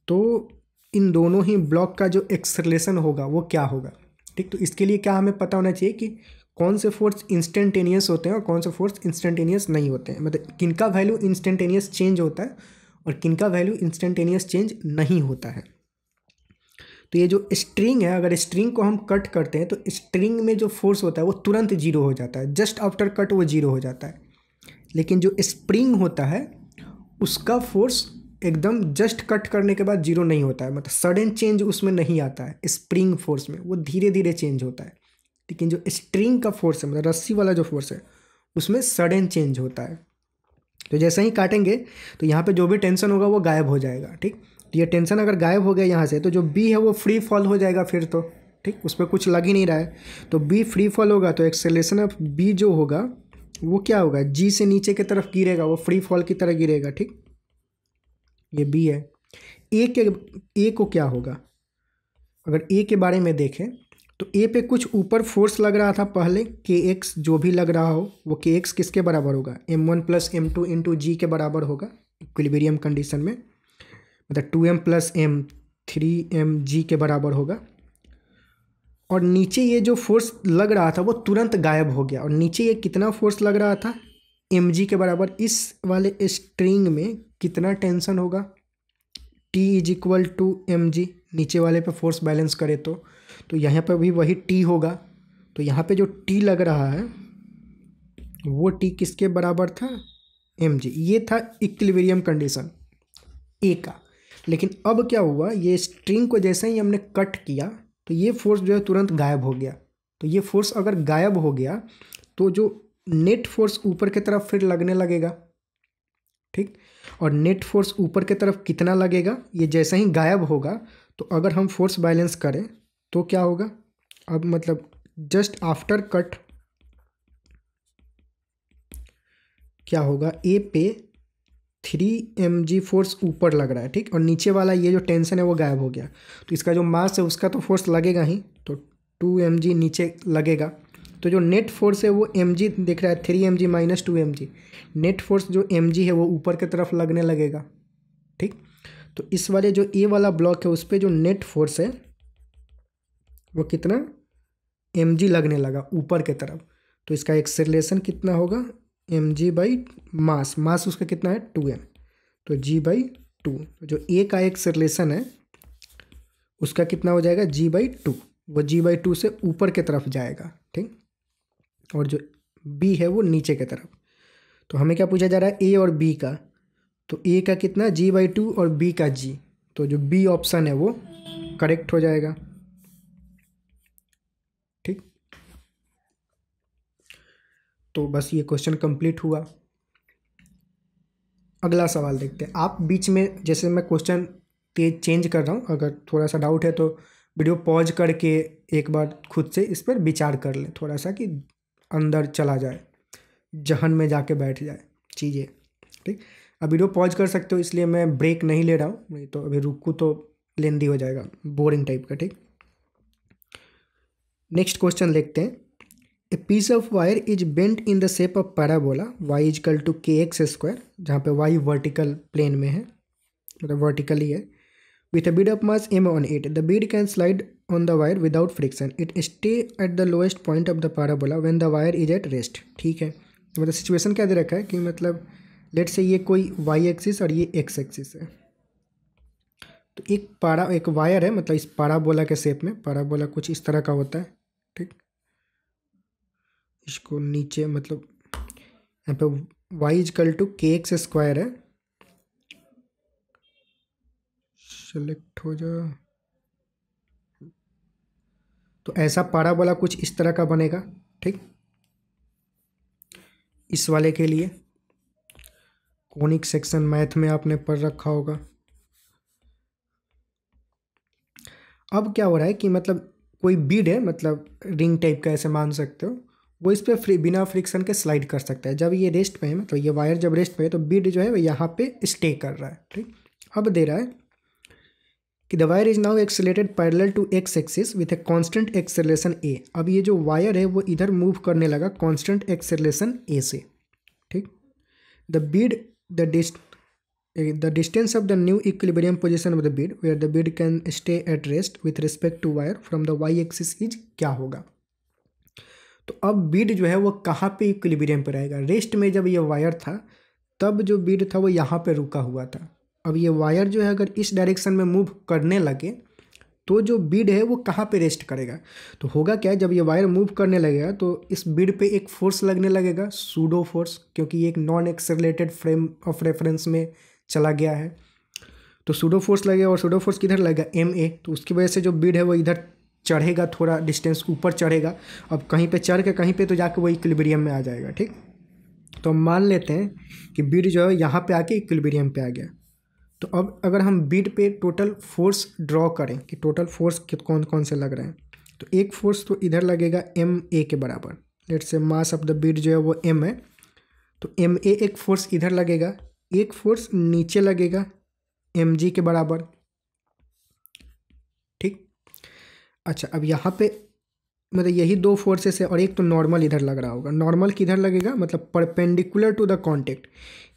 Speaker 1: तो इन दोनों ही ब्लॉक का जो एक्सेलरेशन होगा वो क्या होगा, ठीक। तो इसके लिए क्या हमें पता होना चाहिए कि कौन से फोर्स इंस्टेंटेनियस होते हैं और कौन से फोर्स इंस्टेंटेनियस नहीं होते हैं, मतलब किनका वैल्यू इंस्टेंटेनियस चेंज होता है और किनका वैल्यू इंस्टेंटेनियस चेंज नहीं होता है। तो ये जो स्ट्रिंग है, अगर स्ट्रिंग को हम कट करते हैं तो स्ट्रिंग में जो फोर्स होता है वो तुरंत जीरो हो जाता है, जस्ट आफ्टर कट वो जीरो हो जाता है। लेकिन जो स्प्रिंग होता है उसका फोर्स एकदम जस्ट कट करने के बाद जीरो नहीं होता है, मतलब सडन चेंज उसमें नहीं आता है। स्प्रिंग फोर्स में वो धीरे धीरे चेंज होता है, लेकिन जो स्ट्रिंग का फोर्स है, मतलब रस्सी वाला जो फोर्स है, उसमें सडन चेंज होता है। तो जैसे ही काटेंगे तो यहाँ पे जो भी टेंशन होगा वो गायब हो जाएगा, ठीक। तो ये टेंशन अगर गायब हो गया यहाँ से, तो जो बी है वो फ्री फॉल हो जाएगा फिर तो, ठीक, उस पर कुछ लग ही नहीं रहा है। तो बी फ्री फॉल होगा तो एक्सेलरेशन ऑफ बी जो होगा वो क्या होगा, जी से नीचे की तरफ गिरेगा, वो फ्री फॉल की तरह गिरेगा, ठीक। ये बी है। ए को क्या होगा, अगर ए के बारे में देखें तो ए पे कुछ ऊपर फोर्स लग रहा था पहले, के एक्स जो भी लग रहा हो वो के एक्स किसके बराबर होगा, m1 प्लस m2 इंटू जी के बराबर होगा इक्विलिब्रियम कंडीशन में, मतलब 2m प्लस एम 3mg के बराबर होगा। और नीचे ये जो फोर्स लग रहा था वो तुरंत गायब हो गया, और नीचे ये कितना फोर्स लग रहा था, mg के बराबर। इस वाले स्ट्रिंग में कितना टेंशन होगा, T is equal to M G, नीचे वाले पे फोर्स बैलेंस करे तो यहाँ पर भी वही T होगा। तो यहाँ पे जो T लग रहा है वो T किसके बराबर था, एम जी। ये था इक्विलिब्रियम कंडीशन ए का। लेकिन अब क्या हुआ, ये स्ट्रिंग को जैसे ही हमने कट किया तो ये फोर्स जो है तुरंत गायब हो गया। तो ये फोर्स अगर गायब हो गया तो जो नेट फोर्स ऊपर की तरफ फिर लगने लगेगा, ठीक। और नेट फोर्स ऊपर की तरफ कितना लगेगा, ये जैसे ही गायब होगा तो अगर हम फोर्स बैलेंस करें तो क्या होगा, अब मतलब जस्ट आफ्टर कट क्या होगा, ए पे 3mg फोर्स ऊपर लग रहा है, ठीक। और नीचे वाला ये जो टेंशन है वो गायब हो गया, तो इसका जो मास है उसका तो फोर्स लगेगा ही, तो 2mg नीचे लगेगा। तो जो नेट फोर्स है वो mg दिख रहा है, 3mg minus 2mg, net force जो mg है वो ऊपर की तरफ लगने लगेगा, ठीक। तो इस वाले जो ए वाला ब्लॉक है उस पर जो नेट फोर्स है वो कितना, mg लगने लगा ऊपर की तरफ। तो इसका एक्सेलरेशन कितना होगा, mg बाई मास उसका कितना है 2m, तो g/2। जो ए का एक्सेलरेशन है उसका कितना हो जाएगा, g/2, वो g/2 से ऊपर की तरफ जाएगा, ठीक। और जो बी है वो नीचे की तरफ। तो हमें क्या पूछा जा रहा है, ए और बी का। तो ए का कितना g/2 और बी का g, तो जो बी ऑप्शन है वो करेक्ट हो जाएगा, ठीक। तो बस ये क्वेश्चन कंप्लीट हुआ। अगला सवाल देखते हैं। आप बीच में जैसे मैं क्वेश्चन तेज चेंज कर रहा हूँ, अगर थोड़ा सा डाउट है तो वीडियो पॉज करके एक बार खुद से इस पर विचार कर लें, थोड़ा सा कि अंदर चला जाए, जहन में जाके बैठ जाए चीज़ें, ठीक। अब वीडियो पॉज कर सकते हो, इसलिए मैं ब्रेक नहीं ले रहा हूँ, नहीं तो अभी रुकूँ तो लेंदी हो जाएगा, बोरिंग टाइप का, ठीक। नेक्स्ट क्वेश्चन देखते हैं। A piece of wire is bent in the shape of parabola y is equal to K X square, जहाँ पे y वर्टिकल प्लेन में है, मतलब वर्टिकली है, with a bead of mass m on it. The bead can slide on the wire without friction. It stay at the lowest point of the parabola when the wire is at rest. ठीक है, मतलब situation क्या दे रखा है कि मतलब late से ये कोई y एक्सिस और ये x एक्सिस है, तो एक वायर है, मतलब इस पैराबोला के शेप में, पैराबोला कुछ इस तरह का होता है, ठीक। इसको नीचे मतलब यहाँ पे y is equal to K X square है, सेलेक्ट हो जा, तो ऐसा पैराबोला कुछ इस तरह का बनेगा, ठीक। इस वाले के लिए कोनिक सेक्शन मैथ में आपने पढ़ रखा होगा। अब क्या हो रहा है कि मतलब कोई बीड है, मतलब रिंग टाइप का ऐसे मान सकते हो, वो इस पर बिना फ्रिक्शन के स्लाइड कर सकता है। जब ये रेस्ट पे है, मतलब ये वायर जब रेस्ट पे है तो बीड जो है वो यहाँ पे स्टे कर रहा है, ठीक। अब दे रहा है कि the wire is now accelerated parallel to X axis with a constant acceleration A. अब ये जो वायर है वो इधर मूव करने लगा कांस्टेंट एक्सेलरेशन ए से, ठीक। The Beed the distance of the new equilibrium position of the bead where the bead can stay at rest with respect to wire from the y axis is क्या होगा। तो अब बीड जो है वो कहाँ पे इक्विलिब्रियम पे रहेगा, रेस्ट में जब ये वायर था तब जो बीड था वो यहाँ पे रुका हुआ था। अब ये वायर जो है अगर इस डायरेक्शन में मूव करने लगे तो जो बीड है वो कहाँ पे रेस्ट करेगा, तो होगा क्या, जब ये वायर मूव करने लगेगा तो इस बीड पे एक फोर्स लगने लगेगा, सूडो फोर्स, क्योंकि ये एक non accelerated frame of reference में चला गया है, तो सूडो फोर्स लगेगा, और सूडो फोर्स किधर लगेगा, ma, तो उसकी वजह से जो बीड है वो इधर चढ़ेगा, थोड़ा डिस्टेंस ऊपर चढ़ेगा। अब कहीं पे चढ़ के कहीं पे तो जाके वो इक्विलिब्रियम में आ जाएगा, ठीक। तो हम मान लेते हैं कि बीड जो है यहाँ पे आके इक्विलिब्रियम पे आ गया। तो अब अगर हम बीड पे टोटल फोर्स ड्रॉ करें कि टोटल फोर्स कौन कौन से लग रहे हैं, तो एक फोर्स तो इधर लगेगा ma के बराबर, लेट से मास ऑफ द बीड जो है वो m है, तो ma एक फोर्स इधर लगेगा, एक फोर्स नीचे लगेगा mg के बराबर, ठीक। अच्छा, अब यहाँ पे मतलब यही दो फोर्सेस है और एक तो नॉर्मल इधर लग रहा होगा। नॉर्मल किधर लगेगा, मतलब परपेंडिकुलर टू द कॉन्टेक्ट।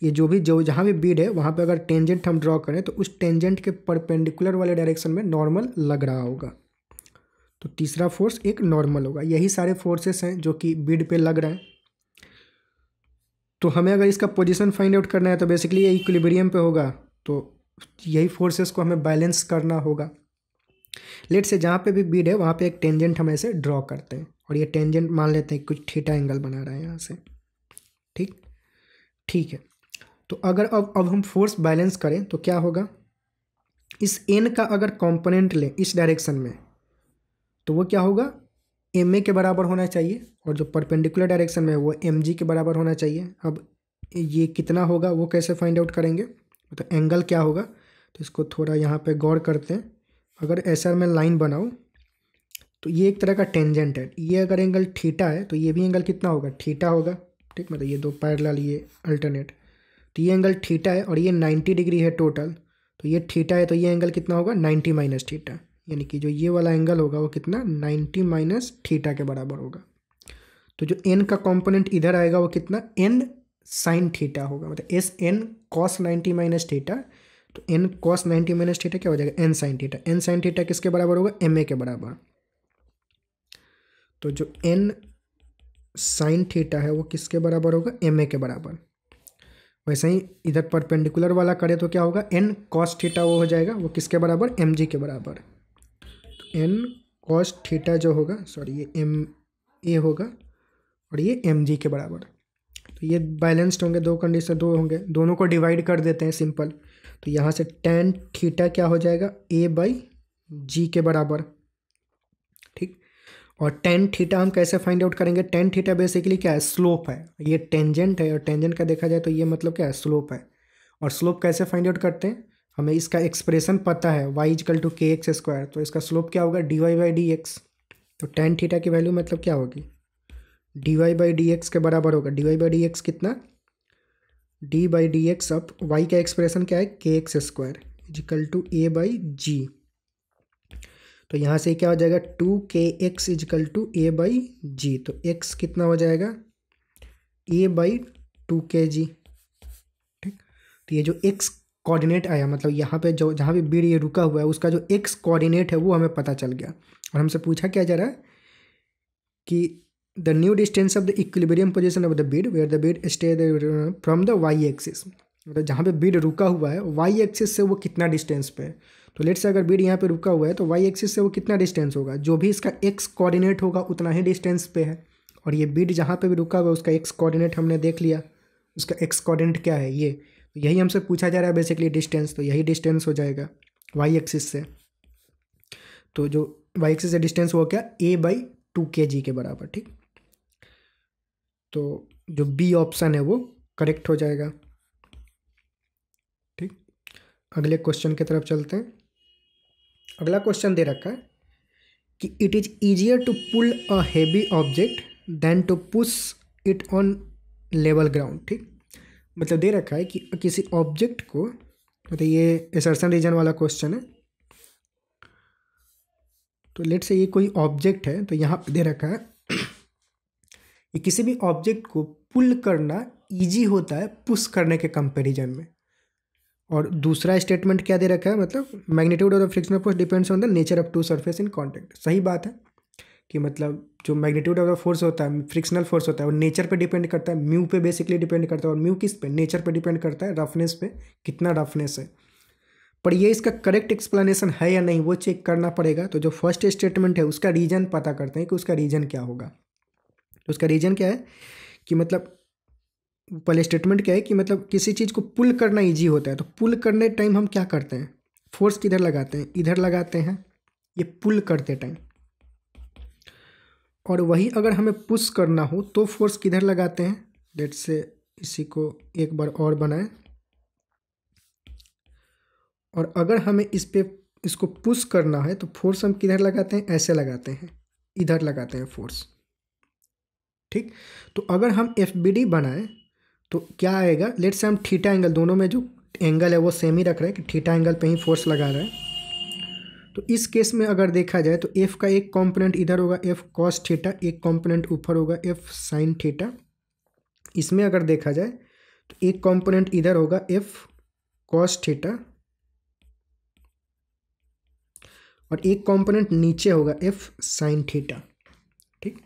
Speaker 1: ये जो जहाँ भी बीड है वहाँ पे अगर टेंजेंट हम ड्रॉ करें तो उस टेंजेंट के परपेंडिकुलर वाले डायरेक्शन में नॉर्मल लग रहा होगा। तो तीसरा फोर्स एक नॉर्मल होगा। यही सारे फोर्सेस हैं जो कि बीड पे लग रहे हैं। तो हमें अगर इसका पोजीशन फाइंड आउट करना है तो बेसिकली ये इक्विलिब्रियम पे होगा, तो यही फोर्सेस को हमें बैलेंस करना होगा। लेट से जहाँ पे भी बीड है वहाँ पे एक टेंजेंट हम ऐसे ड्रॉ करते हैं और ये टेंजेंट मान लेते हैं कुछ थीटा एंगल बना रहा है यहाँ से। ठीक है। तो अगर अब हम फोर्स बैलेंस करें तो क्या होगा, इस एन का अगर कंपोनेंट लें इस डायरेक्शन में तो वो क्या होगा, एम ए के बराबर होना चाहिए, और जो परपेंडिकुलर डायरेक्शन में है वो एम जी के बराबर होना चाहिए। अब ये कितना होगा वो कैसे फाइंड आउट करेंगे, तो एंगल क्या होगा, तो इसको थोड़ा यहाँ पे गौर करते हैं। अगर ऐसा मैं लाइन बनाऊँ तो ये एक तरह का टेंजेंट है, ये अगर एंगल थीटा है तो ये भी एंगल कितना होगा, थीटा होगा। ठीक, मतलब ये दो पैरेलल, ये अल्टरनेट, तो ये एंगल थीटा है और ये 90 डिग्री है टोटल। तो ये थीटा है तो ये एंगल कितना होगा, 90 माइनस थीटा, यानी कि जो ये वाला एंगल होगा वो कितना, 90 माइनस थीटा के बराबर होगा। तो जो एन का कंपोनेंट इधर आएगा वो कितना, एन साइन थीटा होगा, मतलब S N cos 90 minus theta. तो एन कॉस 90 माइनस थीटा क्या हो जाएगा, N sine theta. N sine theta किसके बराबर होगा, एम ए के बराबर। तो जो एन साइन थीटा है वो किसके बराबर होगा, एम ए के बराबर। वैसे ही इधर परपेंडिकुलर वाला करे तो क्या होगा, एन कॉस थीटा वो हो जाएगा, वो किसके बराबर, एम जी के बराबर। तो एन कॉस थीटा जो होगा, सॉरी ये एम ए होगा और ये एम जी के बराबर। तो ये बैलेंस्ड होंगे, दो कंडीशन दो होंगे, दोनों को डिवाइड कर देते हैं सिंपल। तो यहाँ से टेन थीटा क्या हो जाएगा, ए बाई जी के बराबर। ठीक, और टेन थीटा हम कैसे फाइंड आउट करेंगे, टेन थीटा बेसिकली क्या है, स्लोप है। ये टेंजेंट है और टेंजेंट का देखा जाए तो ये मतलब क्या है, स्लोप है। और स्लोप कैसे फाइंड आउट करते हैं, हमें इसका एक्सप्रेशन पता है, y is equal to K X square. तो इसका स्लोप क्या होगा, D Y by D X. तो टेन थीटा की वैल्यू मतलब क्या होगी, D Y by D X के बराबर होगा। D Y by D X कितना, डी बाई डी एक्स। अब y का एक्सप्रेशन क्या है, K X square equal to A by G. तो यहाँ से क्या हो जाएगा, 2kx equal to A by G. तो x कितना हो जाएगा, a बाई 2kg। ठीक, तो ये जो x कोऑर्डिनेट आया, मतलब यहाँ पे जो जहाँ भी बीड ये रुका हुआ है उसका जो x कोऑर्डिनेट है वो हमें पता चल गया। और हमसे पूछा क्या जा रहा है कि the new distance of the equilibrium position of the bead where the bead stay from the Y axis. मतलब जहाँ पे बीड रुका हुआ है वाई एक्सिस से वो कितना डिस्टेंस पे है। तो लेट्स से अगर बीड यहाँ पे रुका हुआ है तो वाई एक्सिस से वो कितना डिस्टेंस होगा, जो भी इसका एक्स कोऑर्डिनेट होगा उतना ही डिस्टेंस पे है। और ये बीड जहाँ पे भी रुका हुआ है उसका एक्स कोऑर्डिनेट हमने देख लिया, उसका एक्स कोऑर्डिनेट क्या है ये, तो यही हमसे पूछा जा रहा है बेसिकली डिस्टेंस। तो यही डिस्टेंस हो जाएगा वाई एक्सिस से। तो जो वाई एक्सिस से डिस्टेंस हुआ क्या, a बाई 2kg के बराबर। ठीक, तो जो बी ऑप्शन है वो करेक्ट हो जाएगा। ठीक, अगले क्वेश्चन की तरफ चलते हैं। अगला क्वेश्चन दे रखा है कि it is easier to pull a heavy object than to push it on level ground. ठीक, मतलब दे रखा है कि किसी ऑब्जेक्ट को, मतलब ये असर्शन रीजन वाला क्वेश्चन है। तो लेट से ये कोई ऑब्जेक्ट है, तो यहाँ पे दे रखा है कि किसी भी ऑब्जेक्ट को पुल करना इजी होता है पुश करने के कंपैरिजन में। और दूसरा स्टेटमेंट क्या दे रखा है, मतलब magnitude of the frictional force depends on the nature of two surface in contact. सही बात है कि मतलब जो मैग्नीट्यूड ऑफ द फोर्स होता है, फ्रिक्शनल फोर्स होता है, वो नेचर पे डिपेंड करता है, म्यू पे बेसिकली डिपेंड करता है। और म्यू किस पे, नेचर पे डिपेंड करता है, रफनेस पे, कितना रफनेस है। पर ये इसका करेक्ट एक्सप्लेनेशन है या नहीं वो चेक करना पड़ेगा। तो जो फर्स्ट स्टेटमेंट है उसका रीजन पता करते हैं कि उसका रीजन क्या होगा। तो उसका रीजन क्या है कि मतलब पहले स्टेटमेंट क्या है कि मतलब किसी चीज़ को पुल करना इजी होता है। तो पुल करने टाइम हम क्या करते हैं, फोर्स किधर लगाते हैं, इधर लगाते हैं, ये पुल करते टाइम। और वही अगर हमें पुश करना हो तो फोर्स किधर लगाते हैं, लेट्स से इसी को एक बार और बनाएं। और अगर हमें इसको पुश करना है तो फोर्स हम किधर लगाते हैं, ऐसे लगाते हैं, इधर लगाते हैं फोर्स। ठीक, तो अगर हम एफ बी डी बनाएं तो क्या आएगा, लेट्स से हम थीटा एंगल, दोनों में जो एंगल है वो सेम ही रख रहे हैं कि थीटा एंगल पे ही फोर्स लगा रहे हैं। तो इस केस में अगर देखा जाए तो एफ का एक कंपोनेंट इधर होगा एफ कॉस थीटा, एक कंपोनेंट ऊपर होगा एफ साइन थीटा। इसमें अगर देखा जाए तो एक कंपोनेंट इधर होगा एफ कॉस थीटा और एक कंपोनेंट नीचे होगा एफ साइन थीटा। ठीक,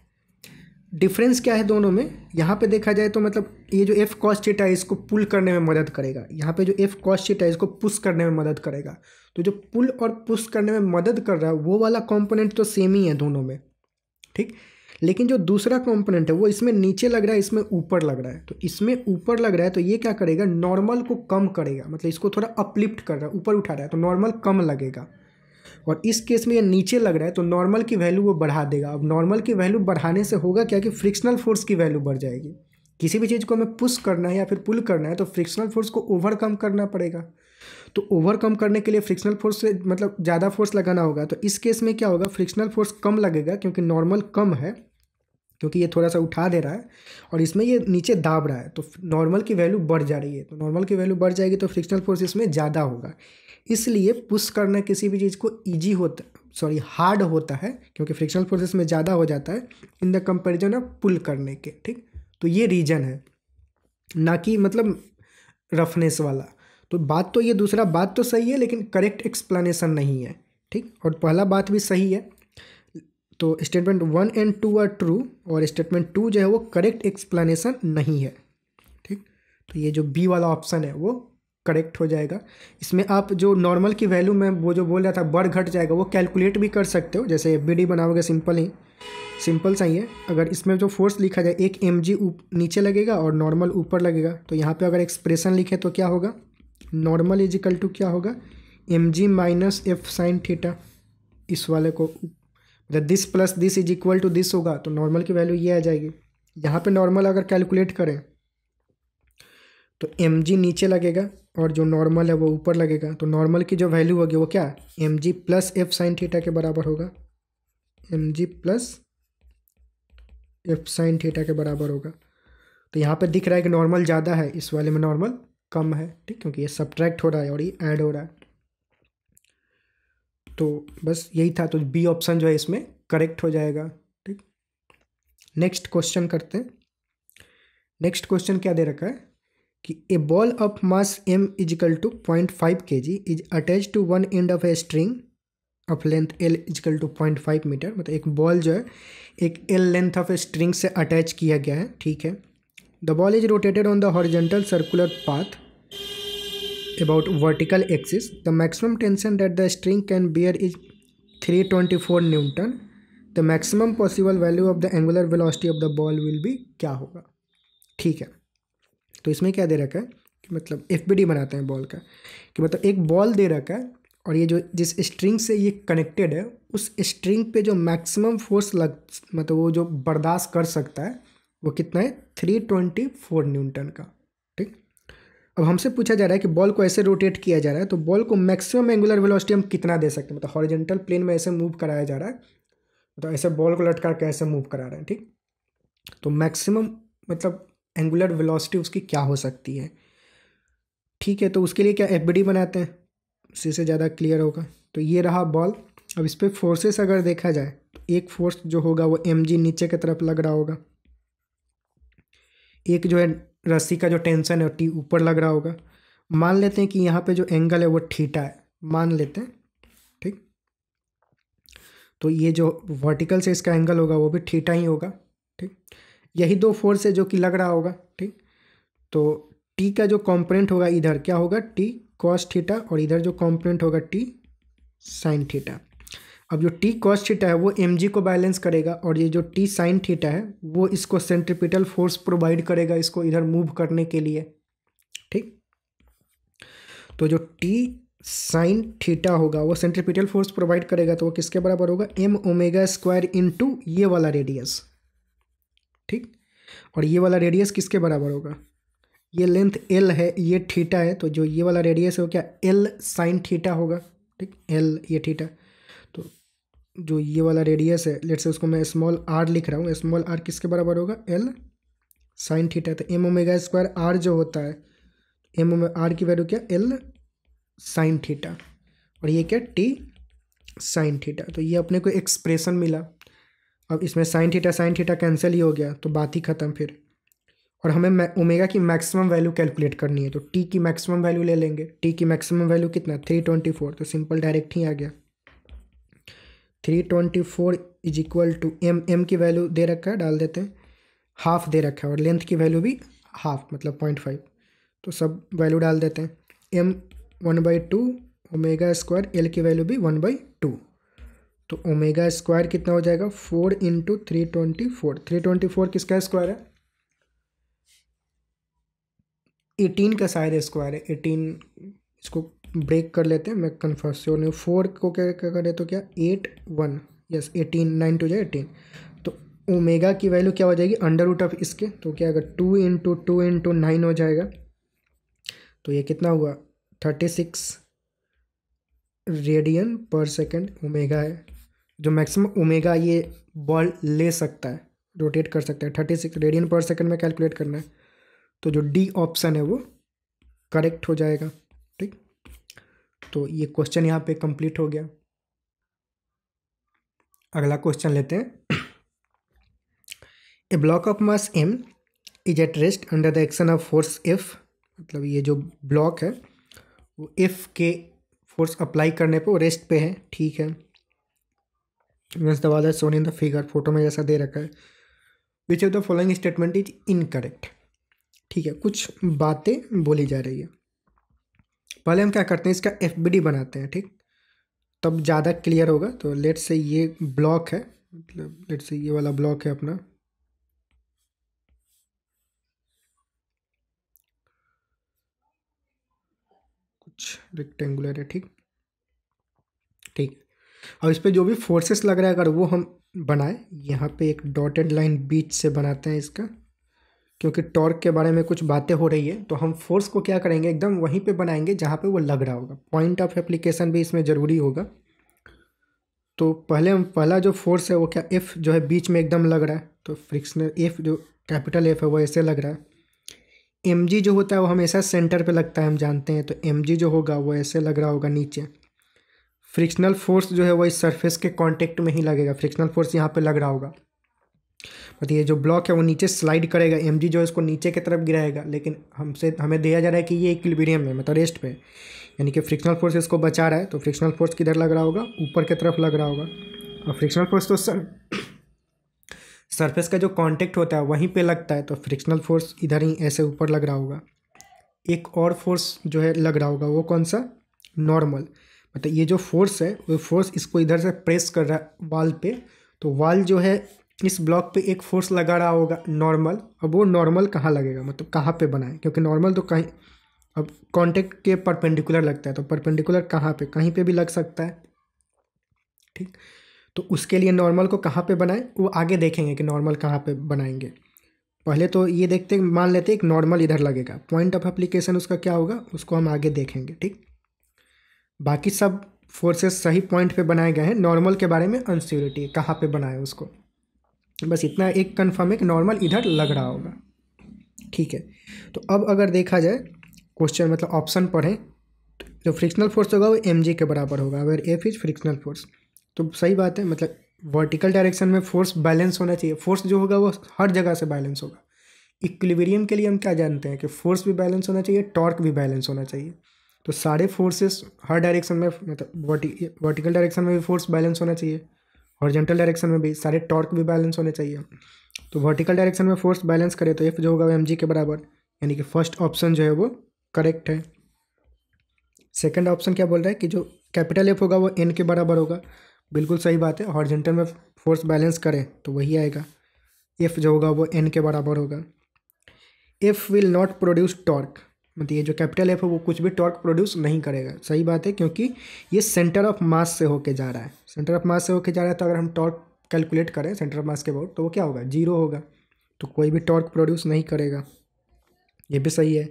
Speaker 1: डिफरेंस क्या है दोनों में, यहाँ पे देखा जाए तो मतलब ये जो एफ कॉस थीटा है इसको पुल करने में मदद करेगा, यहाँ पे जो एफ कॉस थीटा है इसको पुश करने में मदद करेगा। तो जो पुल और पुश करने में मदद कर रहा है वो वाला कंपोनेंट तो सेम ही है दोनों में। ठीक, लेकिन जो दूसरा कंपोनेंट है वो इसमें नीचे लग रहा है, इसमें ऊपर लग रहा है। तो इसमें ऊपर लग रहा है तो ये क्या करेगा, नॉर्मल को कम करेगा, मतलब इसको थोड़ा अपलिफ्ट कर रहा है, ऊपर उठा रहा है तो नॉर्मल कम लगेगा। और इस केस में ये नीचे लग रहा है तो नॉर्मल की वैल्यू वो बढ़ा देगा। अब नॉर्मल की वैल्यू बढ़ाने से होगा क्या कि फ्रिक्शनल फोर्स की वैल्यू बढ़ जाएगी। किसी भी चीज़ को हमें पुश करना है या फिर पुल करना है तो फ्रिक्शनल फोर्स को ओवरकम करना पड़ेगा। तो ओवरकम करने के लिए फ्रिक्शनल फोर्स से मतलब ज़्यादा फोर्स लगाना होगा। तो इस केस में क्या होगा, फ्रिक्शनल फोर्स कम लगेगा क्योंकि नॉर्मल कम है, क्योंकि ये थोड़ा सा उठा दे रहा है और इसमें ये नीचे दाब रहा है, तो नॉर्मल की वैल्यू बढ़ जा रही है। तो नॉर्मल की वैल्यू बढ़ जाएगी तो फ्रिक्शनल फोर्स इसमें ज़्यादा होगा। इसलिए पुश करना किसी भी चीज़ को ईजी होता, सॉरी हार्ड होता है, क्योंकि फ्रिक्शनल फोर्स इसमें ज़्यादा हो जाता है इन द कंपेरिजन ऑफ पुल करने के। ठीक, तो ये रीजन है, ना कि मतलब रफनेस वाला। तो बात तो ये, दूसरा बात तो सही है लेकिन करेक्ट एक्सप्लेनेशन नहीं है। ठीक, और पहला बात भी सही है। तो स्टेटमेंट 1 एंड 2 आर ट्रू और स्टेटमेंट 2 जो है वो करेक्ट एक्सप्लेनेशन नहीं है। ठीक, तो ये जो बी वाला ऑप्शन है वो करेक्ट हो जाएगा। इसमें आप जो नॉर्मल की वैल्यू में वो जो बोल रहा था बढ़ घट जाएगा वो कैलकुलेट भी कर सकते हो, जैसे बी बनाओगे सिंपल सा ही है। अगर इसमें जो फोर्स लिखा जाए एक mg नीचे लगेगा और नॉर्मल ऊपर लगेगा, तो यहाँ पे अगर एक्सप्रेशन लिखे तो क्या होगा, नॉर्मल इज इक्वल टू क्या होगा, mg minus F sine theta. इस वाले को मतलब this plus this is equal to this होगा तो नॉर्मल की वैल्यू ये आ जाएगी। यहाँ पे नॉर्मल अगर कैलकुलेट करें तो mg नीचे लगेगा और जो नॉर्मल है वो ऊपर लगेगा। तो नॉर्मल की जो वैल्यू होगी वो क्या, mg plus F sine theta के बराबर होगा, mg plus F sine theta के बराबर होगा। तो यहाँ पे दिख रहा है कि नॉर्मल ज़्यादा है, इस वाले में नॉर्मल कम है। ठीक, क्योंकि ये सब्ट्रैक्ट हो रहा है और ये ऐड हो रहा है। तो बस यही था, तो बी ऑप्शन जो है इसमें करेक्ट हो जाएगा। ठीक, नेक्स्ट क्वेश्चन करते हैं। नेक्स्ट क्वेश्चन क्या दे रखा है कि a ball of mass m equal to 0.5 kg is attach to one end of a string of length l equal to 0.5 metre. मतलब एक बॉल जो है एक l length of a string से अटैच किया गया है। ठीक है, the ball is rotated on the horizontal circular path about vertical axis. The maximum tension that the string can bear is 324 Newton. The maximum possible value of the angular velocity of the ball will be क्या होगा। ठीक है, तो इसमें क्या दे रखा है कि मतलब FBD बनाते हैं बॉल का, कि मतलब एक बॉल दे रखा है और ये जो जिस स्ट्रिंग से ये कनेक्टेड है उस स्ट्रिंग पे जो मैक्सिमम फोर्स मतलब वो जो बर्दाश्त कर सकता है वो कितना है, 324 न्यूटन का। ठीक, अब हमसे पूछा जा रहा है कि बॉल को ऐसे रोटेट किया जा रहा है तो बॉल को मैक्सिमम एंगुलर वेलोसिटी हम कितना दे सकते हैं, मतलब हॉरिजॉन्टल प्लेन में ऐसे मूव कराया जा रहा है, तो ऐसे बॉल को लटका के ऐसे मूव करा रहे हैं। ठीक, तो मैक्सिमम मतलब एंगुलर वेलोसिटी उसकी क्या हो सकती है। ठीक है, तो उसके लिए क्या FBD बनाते हैं, उसी से ज़्यादा क्लियर होगा। तो ये रहा बॉल। अब इस पर फोर्सेस अगर देखा जाए तो एक फोर्स जो होगा वो mg नीचे की तरफ लग रहा होगा, एक जो है रस्सी का जो टेंशन है T ऊपर लग रहा होगा। मान लेते हैं कि यहाँ पे जो एंगल है वो थीटा है, मान लेते हैं। ठीक, तो ये जो वर्टिकल से इसका एंगल होगा वो भी थीटा ही होगा। ठीक, यही दो फोर्स है जो कि लग रहा होगा। ठीक, तो T का जो कॉम्पोनेंट होगा इधर क्या होगा, T कॉस थीटा, और इधर जो कॉम्पोनेंट होगा T साइन थीटा। अब जो T कॉस थीटा है वो mg को बैलेंस करेगा और ये जो T साइन थीटा है वो इसको सेंट्रीपिटल फोर्स प्रोवाइड करेगा इसको इधर मूव करने के लिए। ठीक, तो जो T साइन थीटा होगा वो सेंट्रीपिटल फोर्स प्रोवाइड करेगा, तो वो किसके बराबर होगा, m ओमेगा स्क्वायर इंटू ये वाला रेडियस। ठीक, और ये वाला रेडियस किसके बराबर होगा, ये लेंथ l है, ये थीटा है, तो जो ये वाला रेडियस है वो क्या, l साइन थीटा होगा। ठीक, l ये थीटा, तो जो ये वाला रेडियस है लेट्स से उसको मैं स्मॉल r लिख रहा हूँ, स्मॉल r किसके बराबर होगा, l साइन थीटा। तो m ओमेगा स्क्वायर r जो होता है, m r की वैल्यू क्या, l साइन थीटा, और ये क्या T साइन थीटा। तो ये अपने को एक्सप्रेशन मिला। अब इसमें साइन थीटा कैंसिल ही हो गया, तो बात ही ख़त्म फिर। और हमें ओमेगा की मैक्सिमम वैल्यू कैलकुलेट करनी है, तो टी की मैक्सिमम वैल्यू ले लेंगे। टी की मैक्सिमम वैल्यू कितना, 324, तो सिंपल डायरेक्ट ही आ गया। 324 इज इक्वल टू एम की वैल्यू दे रखा है, डाल देते हैं, हाफ दे रखा है, और लेंथ की वैल्यू भी हाफ मतलब 0.5, तो सब वैल्यू डाल देते हैं। एम 1/2 ओमेगा स्क्वायर, एल की वैल्यू भी 1/2, तो ओमेगा स्क्वायर कितना हो जाएगा, 4 इंटू 324। 324 किसका स्क्वायर है, 18 का शायद स्क्वायर है, 18। इसको ब्रेक कर लेते हैं, मैं कन्फ्यूजन हूँ। 4 को क्या क्या करें तो क्या 8 1, यस 18, 9 टू जाए 18। तो ओमेगा की वैल्यू क्या हो जाएगी, अंडर रूट ऑफ इसके, तो क्या अगर 2 इंटू 2 इंटू 9 हो जाएगा, तो ये कितना हुआ 36 रेडियन पर सेकेंड ओमेगा है। जो मैक्सिमम ओमेगा ये बॉल ले सकता है, रोटेट कर सकता है, 36 रेडियन पर सेकेंड में कैलकुलेट करना है। तो जो डी ऑप्शन है वो करेक्ट हो जाएगा। ठीक, तो ये क्वेश्चन यहाँ पे कंप्लीट हो गया। अगला क्वेश्चन लेते हैं। A block of mass m is at rest under the action of force F। मतलब ये जो ब्लॉक है वो F के फोर्स अप्लाई करने पे वो रेस्ट पे है, ठीक है। मीन्स द वाला shown in the figure, photo में जैसा दे रखा है। Which of the following statement is incorrect. ठीक है, कुछ बातें बोली जा रही है। पहले हम क्या करते हैं, इसका FBD बनाते हैं, ठीक, तब ज़्यादा क्लियर होगा। तो लेट्स से ये ब्लॉक है, मतलब लेट्स से ये वाला ब्लॉक है अपना, कुछ रेक्टेंगुलर है, ठीक ठीक। और इस पे जो भी फोर्सेस लग रहा है अगर वो हम बनाए, यहाँ पे एक डॉटेड लाइन बीच से बनाते हैं इसका, क्योंकि टॉर्क के बारे में कुछ बातें हो रही है, तो हम फोर्स को क्या करेंगे, एकदम वहीं पे बनाएंगे जहाँ पे वो लग रहा होगा। पॉइंट ऑफ एप्लीकेशन भी इसमें ज़रूरी होगा। तो पहले हम पहला जो फोर्स है वो क्या, F जो है बीच में एकदम लग रहा है, तो फ्रिक्शनल F जो कैपिटल F है वो ऐसे लग रहा है। mg जो होता है वो हमेशा सेंटर पे लगता है, हम जानते हैं, तो mg जो होगा वो ऐसे लग रहा होगा नीचे। फ्रिक्शनल फोर्स जो है वो इस सरफेस के कांटेक्ट में ही लगेगा, फ्रिक्शनल फोर्स यहाँ पे लग रहा होगा। मतलब ये जो ब्लॉक है वो नीचे स्लाइड करेगा, mg जो है इसको नीचे की तरफ गिराएगा, लेकिन हमें दिया जा रहा है कि ये इक्विलिब्रियम में मतलब रेस्ट पे, यानी कि फ्रिक्शनल फोर्स इसको बचा रहा है। तो फ्रिक्शनल फोर्स किधर लग रहा होगा, ऊपर की तरफ लग रहा होगा। और फ्रिक्शनल फोर्स तो सरफेस का जो कांटेक्ट होता है वहीं पे लगता है, तो फ्रिक्शनल फोर्स इधर ही ऐसे ऊपर लग रहा होगा। एक और फोर्स जो है लग रहा होगा, वो कौन सा, नॉर्मल। मतलब ये जो फोर्स है वो फोर्स इसको इधर से प्रेस कर रहा है वाल पे, तो वाल जो है इस ब्लॉक पे एक फोर्स लगा रहा होगा नॉर्मल। अब वो नॉर्मल कहाँ लगेगा, मतलब कहाँ पे बनाए, क्योंकि नॉर्मल तो कहीं, अब कांटेक्ट के परपेंडिकुलर लगता है, तो परपेंडिकुलर कहाँ पे, कहीं पे भी लग सकता है, ठीक। तो उसके लिए नॉर्मल को कहाँ पे बनाए वो आगे देखेंगे कि नॉर्मल कहाँ पे बनाएंगे। पहले तो ये देखते, मान लेते एक नॉर्मल इधर लगेगा, पॉइंट ऑफ एप्लीकेशन उसका क्या होगा उसको हम आगे देखेंगे, ठीक। बाकी सब फोर्सेस सही पॉइंट पे बनाए गए हैं, नॉर्मल के बारे में अनसियोरिटी कहाँ पे बनाए उसको, बस इतना एक कन्फर्म है कि नॉर्मल इधर लग रहा होगा, ठीक है। तो अब अगर देखा जाए क्वेश्चन, मतलब ऑप्शन पढ़ें, तो जो फ्रिक्शनल फोर्स होगा वो mg के बराबर होगा, अगर F इज फ्रिक्शनल फोर्स। तो सही बात है, मतलब वर्टिकल डायरेक्शन में फोर्स बैलेंस होना चाहिए, फोर्स जो होगा वो हर जगह से बैलेंस होगा। इक्विलिब्रियम के लिए हम क्या जानते हैं कि फोर्स भी बैलेंस होना चाहिए, टॉर्क भी बैलेंस होना चाहिए। तो सारे फोर्सेस हर डायरेक्शन में, मतलब वर्टिकल डायरेक्शन में भी फोर्स बैलेंस होना चाहिए, हॉरिजॉन्टल डायरेक्शन में भी सारे टॉर्क भी बैलेंस होने चाहिए। तो वर्टिकल डायरेक्शन में फोर्स बैलेंस करे तो F जो होगा वो mg के बराबर, यानी कि फर्स्ट ऑप्शन जो है वो करेक्ट है। सेकंड ऑप्शन क्या बोल रहा है कि जो कैपिटल F होगा वो n के बराबर होगा, बिल्कुल सही बात है। हॉरिजॉन्टल में फोर्स बैलेंस करें तो वही आएगा, F जो होगा वो n के बराबर होगा। F will not produce torque, मतलब ये जो कैपिटल F है वो कुछ भी टॉर्क प्रोड्यूस नहीं करेगा, सही बात है, क्योंकि ये सेंटर ऑफ मास से होके जा रहा है, सेंटर ऑफ मास से होके जा रहा है। तो अगर हम टॉर्क कैलकुलेट करें सेंटर ऑफ मास के अबाउट, तो वो क्या होगा, 0 होगा, तो कोई भी टॉर्क प्रोड्यूस नहीं करेगा, ये भी सही है।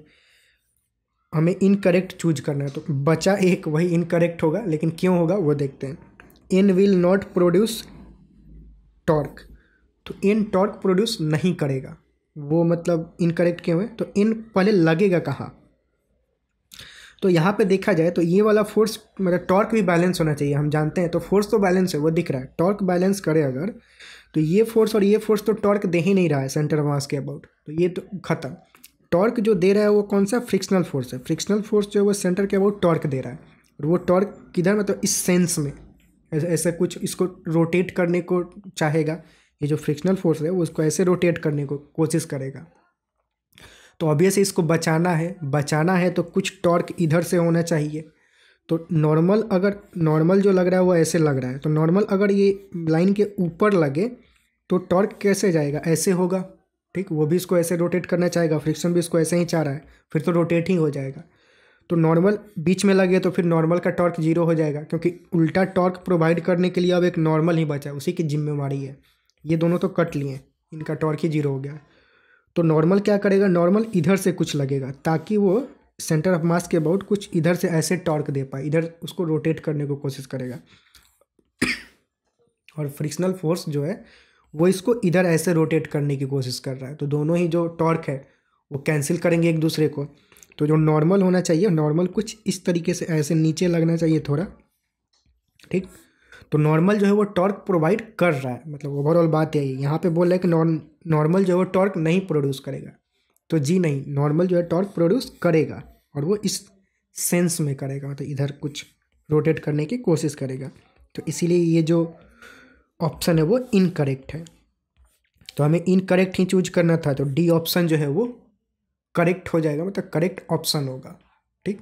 Speaker 1: हमें इनकरेक्ट चूज करना है, तो बचा एक, वही इनकरेक्ट होगा, लेकिन क्यों होगा वो देखते हैं। In will not produce torque, तो इन टॉर्क प्रोड्यूस नहीं करेगा, वो मतलब इनकरेक्ट क्यों है, तो इन पहले लगेगा कहाँ, तो यहाँ पे देखा जाए तो ये वाला फोर्स मतलब टॉर्क भी बैलेंस होना चाहिए, हम जानते हैं। तो फोर्स तो बैलेंस है, वो दिख रहा है। टॉर्क बैलेंस करे अगर, तो ये फोर्स और ये फोर्स तो टॉर्क दे ही नहीं रहा है सेंटर ऑफ मास के अबाउट, तो ये तो खत्म। टॉर्क जो दे रहा है वो कौन सा, फ्रिक्शनल फोर्स है। फ्रिक्शनल फोर्स जो है वो सेंटर के अबाउट टॉर्क दे रहा है, और वो टॉर्क किधर, मतलब इस सेंस में ऐसा कुछ इसको रोटेट करने को चाहेगा। ये जो फ्रिक्शनल फोर्स है वो उसको ऐसे रोटेट करने को कोशिश करेगा। तो ऑब्वियसली इसको बचाना है तो कुछ टॉर्क इधर से होना चाहिए। तो नॉर्मल, अगर नॉर्मल जो लग रहा है वो ऐसे लग रहा है, तो नॉर्मल अगर ये लाइन के ऊपर लगे तो टॉर्क कैसे जाएगा, ऐसे होगा। ठीक, वो भी इसको ऐसे रोटेट करना चाहेगा, फ्रिक्शन भी इसको ऐसे ही चाह रहा है, फिर तो रोटेट ही हो जाएगा। तो नॉर्मल बीच में लगे तो फिर नॉर्मल का टॉर्क जीरो हो जाएगा, क्योंकि उल्टा टॉर्क प्रोवाइड करने के लिए अब एक नॉर्मल ही बचा है, उसी की जिम्मेवारी है। ये दोनों तो कट लिए, इनका टॉर्क ही जीरो हो गया। तो नॉर्मल क्या करेगा, नॉर्मल इधर से कुछ लगेगा ताकि वो सेंटर ऑफ मास के अबाउट कुछ इधर से ऐसे टॉर्क दे पाए, इधर उसको रोटेट करने को कोशिश करेगा। और फ्रिक्शनल फोर्स जो है वो इसको इधर ऐसे रोटेट करने की कोशिश कर रहा है। तो दोनों ही जो टॉर्क है वो कैंसिल करेंगे एक दूसरे को। तो जो नॉर्मल होना चाहिए, नॉर्मल कुछ इस तरीके से ऐसे नीचे लगना चाहिए थोड़ा। ठीक, तो नॉर्मल जो है वो टॉर्क प्रोवाइड कर रहा है, मतलब ओवरऑल बात यही है। यहाँ पे बोल रहा है कि नॉर्मल जो है वो टॉर्क नहीं प्रोड्यूस करेगा, तो जी नहीं, नॉर्मल जो है टॉर्क प्रोड्यूस करेगा, और वो इस सेंस में करेगा, मतलब इधर कुछ रोटेट करने की कोशिश करेगा। तो इसीलिए ये जो ऑप्शन है वो इनकरेक्ट है। तो हमें इनकरेक्ट ही चूज करना था, तो डी ऑप्शन जो है वो करेक्ट हो जाएगा, मतलब करेक्ट ऑप्शन होगा। ठीक,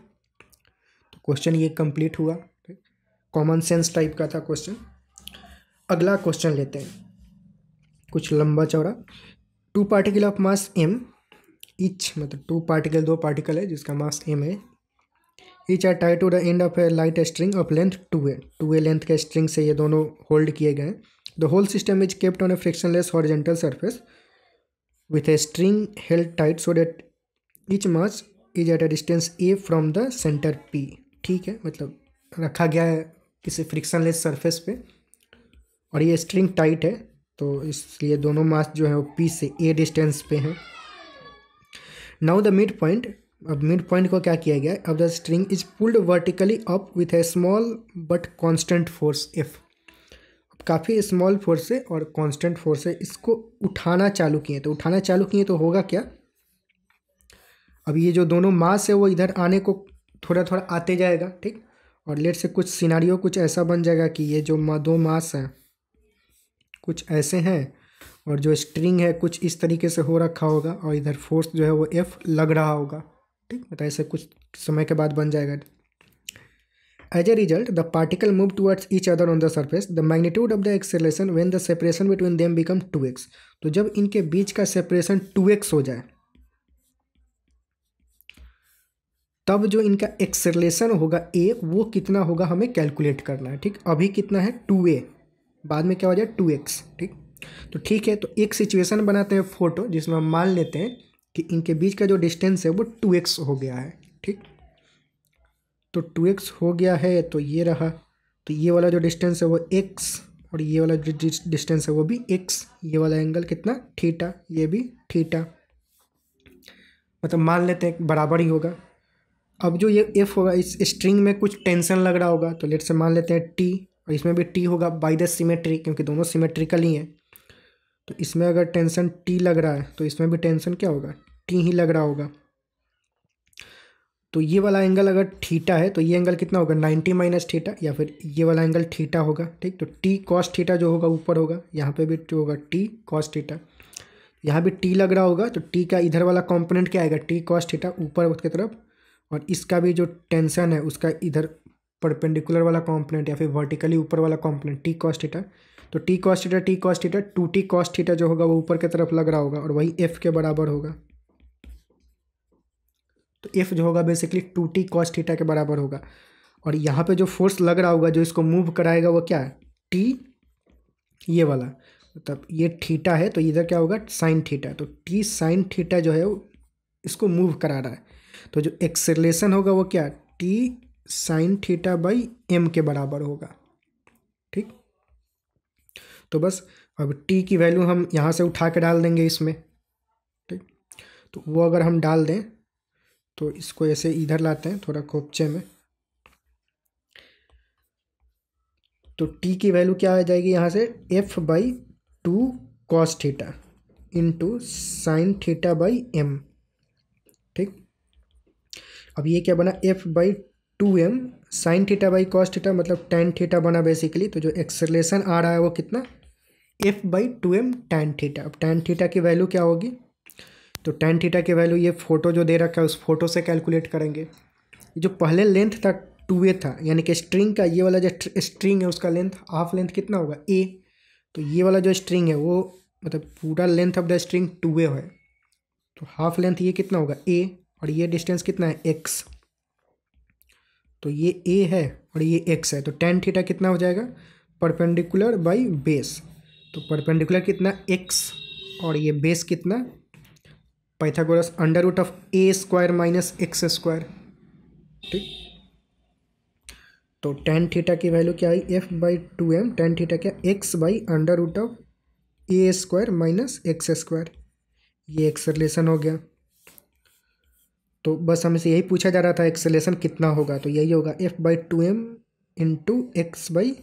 Speaker 1: तो क्वेश्चन ये कंप्लीट हुआ। कॉमन सेंस टाइप का था क्वेश्चन। अगला क्वेश्चन लेते हैं, कुछ लंबा चौड़ा। Two particle of mass M each, मतलब टू पार्टिकल, दो पार्टिकल है जिसका मास एम है। Each are tie to the end of a light string of length 2a length के स्ट्रिंग से ये दोनों होल्ड किए गए। The whole system is kept on a frictionless horizontal surface with a string held tight so that each mass is at a distance a from the centre p। ठीक है, मतलब रखा गया है किसी फ्रिक्शनलेस सरफेस पे, और ये स्ट्रिंग टाइट है, तो इसलिए दोनों मास जो है वो p से a डिस्टेंस पे है। नाउ द मिड पॉइंट, अब मिड पॉइंट को क्या किया गया है, अब the string is pulled vertically up with A small but constant force F। अब काफ़ी स्मॉल फोर्स से और कांस्टेंट फोर्स से इसको उठाना चालू किए, तो उठाना चालू किए तो होगा क्या, अब ये जो दोनों मास है वो इधर आने को थोड़ा थोड़ा आते जाएगा। ठीक, और लेट से कुछ सिनारियो कुछ ऐसा बन जाएगा कि ये जो दो मास हैं कुछ ऐसे हैं, और जो स्ट्रिंग है कुछ इस तरीके से हो रखा होगा, और इधर फोर्स जो है वो F लग रहा होगा। ठीक, मतलब ऐसे कुछ समय के बाद बन जाएगा। As a result the particle move towards each other on the surface. The magnitude of the acceleration when the separation between them become 2x। तो जब इनके बीच का सेपरेशन 2x हो जाए तब जो इनका एक्सेलरेशन होगा a वो कितना होगा हमें कैलकुलेट करना है। ठीक, अभी कितना है 2a, बाद में क्या हो जाए 2x। ठीक, तो ठीक है, तो एक सिचुएशन बनाते हैं फोटो जिसमें हम मान लेते हैं कि इनके बीच का जो डिस्टेंस है वो 2x हो गया है। ठीक, तो 2x हो गया है, तो ये रहा, तो ये वाला जो डिस्टेंस है वो x, और ये वाला जो डिस्टेंस है वो भी x। ये वाला एंगल कितना, थीटा, ये भी थीटा, मतलब मान लेते हैं बराबर ही होगा। अब जो ये F होगा, इस स्ट्रिंग में कुछ टेंशन लग रहा होगा, तो लेट से मान लेते हैं T, और इसमें भी T होगा बाय द सिमेट्री, क्योंकि दोनों सिमेट्रिकल ही हैं। तो इसमें अगर टेंशन T लग रहा है तो इसमें भी टेंशन क्या होगा, T ही लग रहा होगा। तो ये वाला एंगल अगर थीटा है तो ये एंगल कितना होगा 90 माइनस थीटा, या फिर ये वाला एंगल थीटा होगा। ठीक, तो T कॉस थीटा जो होगा ऊपर होगा, यहाँ पे भी जो होगा T कॉस थीटा, यहाँ भी T लग रहा होगा, तो T का इधर वाला कॉम्पोनेंट क्या आएगा, T कॉस थीटा ऊपर उसकी तरफ, और इसका भी जो टेंशन है उसका इधर परपेंडिकुलर वाला कॉम्पोनेंट या फिर वर्टिकली ऊपर वाला कॉम्पोनेंट T कॉस थीटा। तो T cos theta 2T cos theta जो होगा वो ऊपर की तरफ लग रहा होगा, और वही F के बराबर होगा। तो F जो होगा बेसिकली 2T कॉस थीटा के बराबर होगा। और यहाँ पे जो फोर्स लग रहा होगा जो इसको मूव कराएगा वो क्या है, T, ये वाला, मतलब ये थीटा है तो इधर क्या होगा साइन थीटा, तो T साइन थीटा जो है वो इसको मूव करा रहा है। तो जो एक्सेलरेशन होगा वो क्या, T sign theta by m के बराबर होगा। ठीक, तो बस अब T की वैल्यू हम यहाँ से उठा के डाल देंगे इसमें। ठीक, तो वो अगर हम डाल दें तो इसको ऐसे इधर लाते हैं थोड़ा खोपचे में। तो टी की वैल्यू क्या आ जाएगी यहाँ से, f/2 cos theta into sine theta by M. ठीक, अब ये क्या बना, f/2m sine theta by cos theta, मतलब tan थीटा बना बेसिकली। तो जो एक्सेलरेशन आ रहा है वो कितना, f/2m tan थीटा। अब tan थीटा की वैल्यू क्या होगी, तो tan थीटा की वैल्यू ये फोटो जो दे रखा है उस फोटो से कैलकुलेट करेंगे। जो पहले लेंथ था 2a था, यानी कि स्ट्रिंग का ये वाला जो स्ट्रिंग है उसका लेंथ, हाफ लेंथ कितना होगा a। तो ये वाला जो स्ट्रिंग है वो मतलब पूरा length of the string 2a है, तो हाफ लेंथ ये कितना होगा a, और ये डिस्टेंस कितना है x। तो ये a है और ये x है, तो tan थीटा कितना हो जाएगा, परपेंडिकुलर बाई बेस। तो परपेंडिकुलर कितना x और ये बेस कितना, Pythagoras under root of a square minus x square. ठीक, तो tan थीटा की वैल्यू क्या आई, f/2m tan थीटा क्या, x by under root of a square minus x square. ये एक्सेलरेशन हो गया। तो बस हमसे यही पूछा जा रहा था एक्सेलरेशन कितना होगा, तो यही होगा f/2m into x by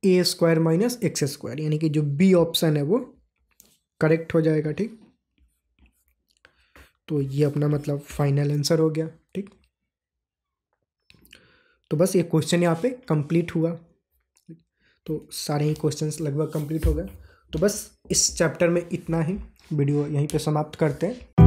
Speaker 1: A square minus x square, यानी कि जो बी ऑप्शन है वो करेक्ट हो जाएगा। ठीक, तो ये अपना मतलब फाइनल आंसर हो गया। ठीक, तो बस ये क्वेश्चन यहाँ पे कंप्लीट हुआ। तो सारे ही क्वेश्चंस लगभग कंप्लीट हो गए। तो बस इस चैप्टर में इतना ही, वीडियो यहीं पे समाप्त करते हैं।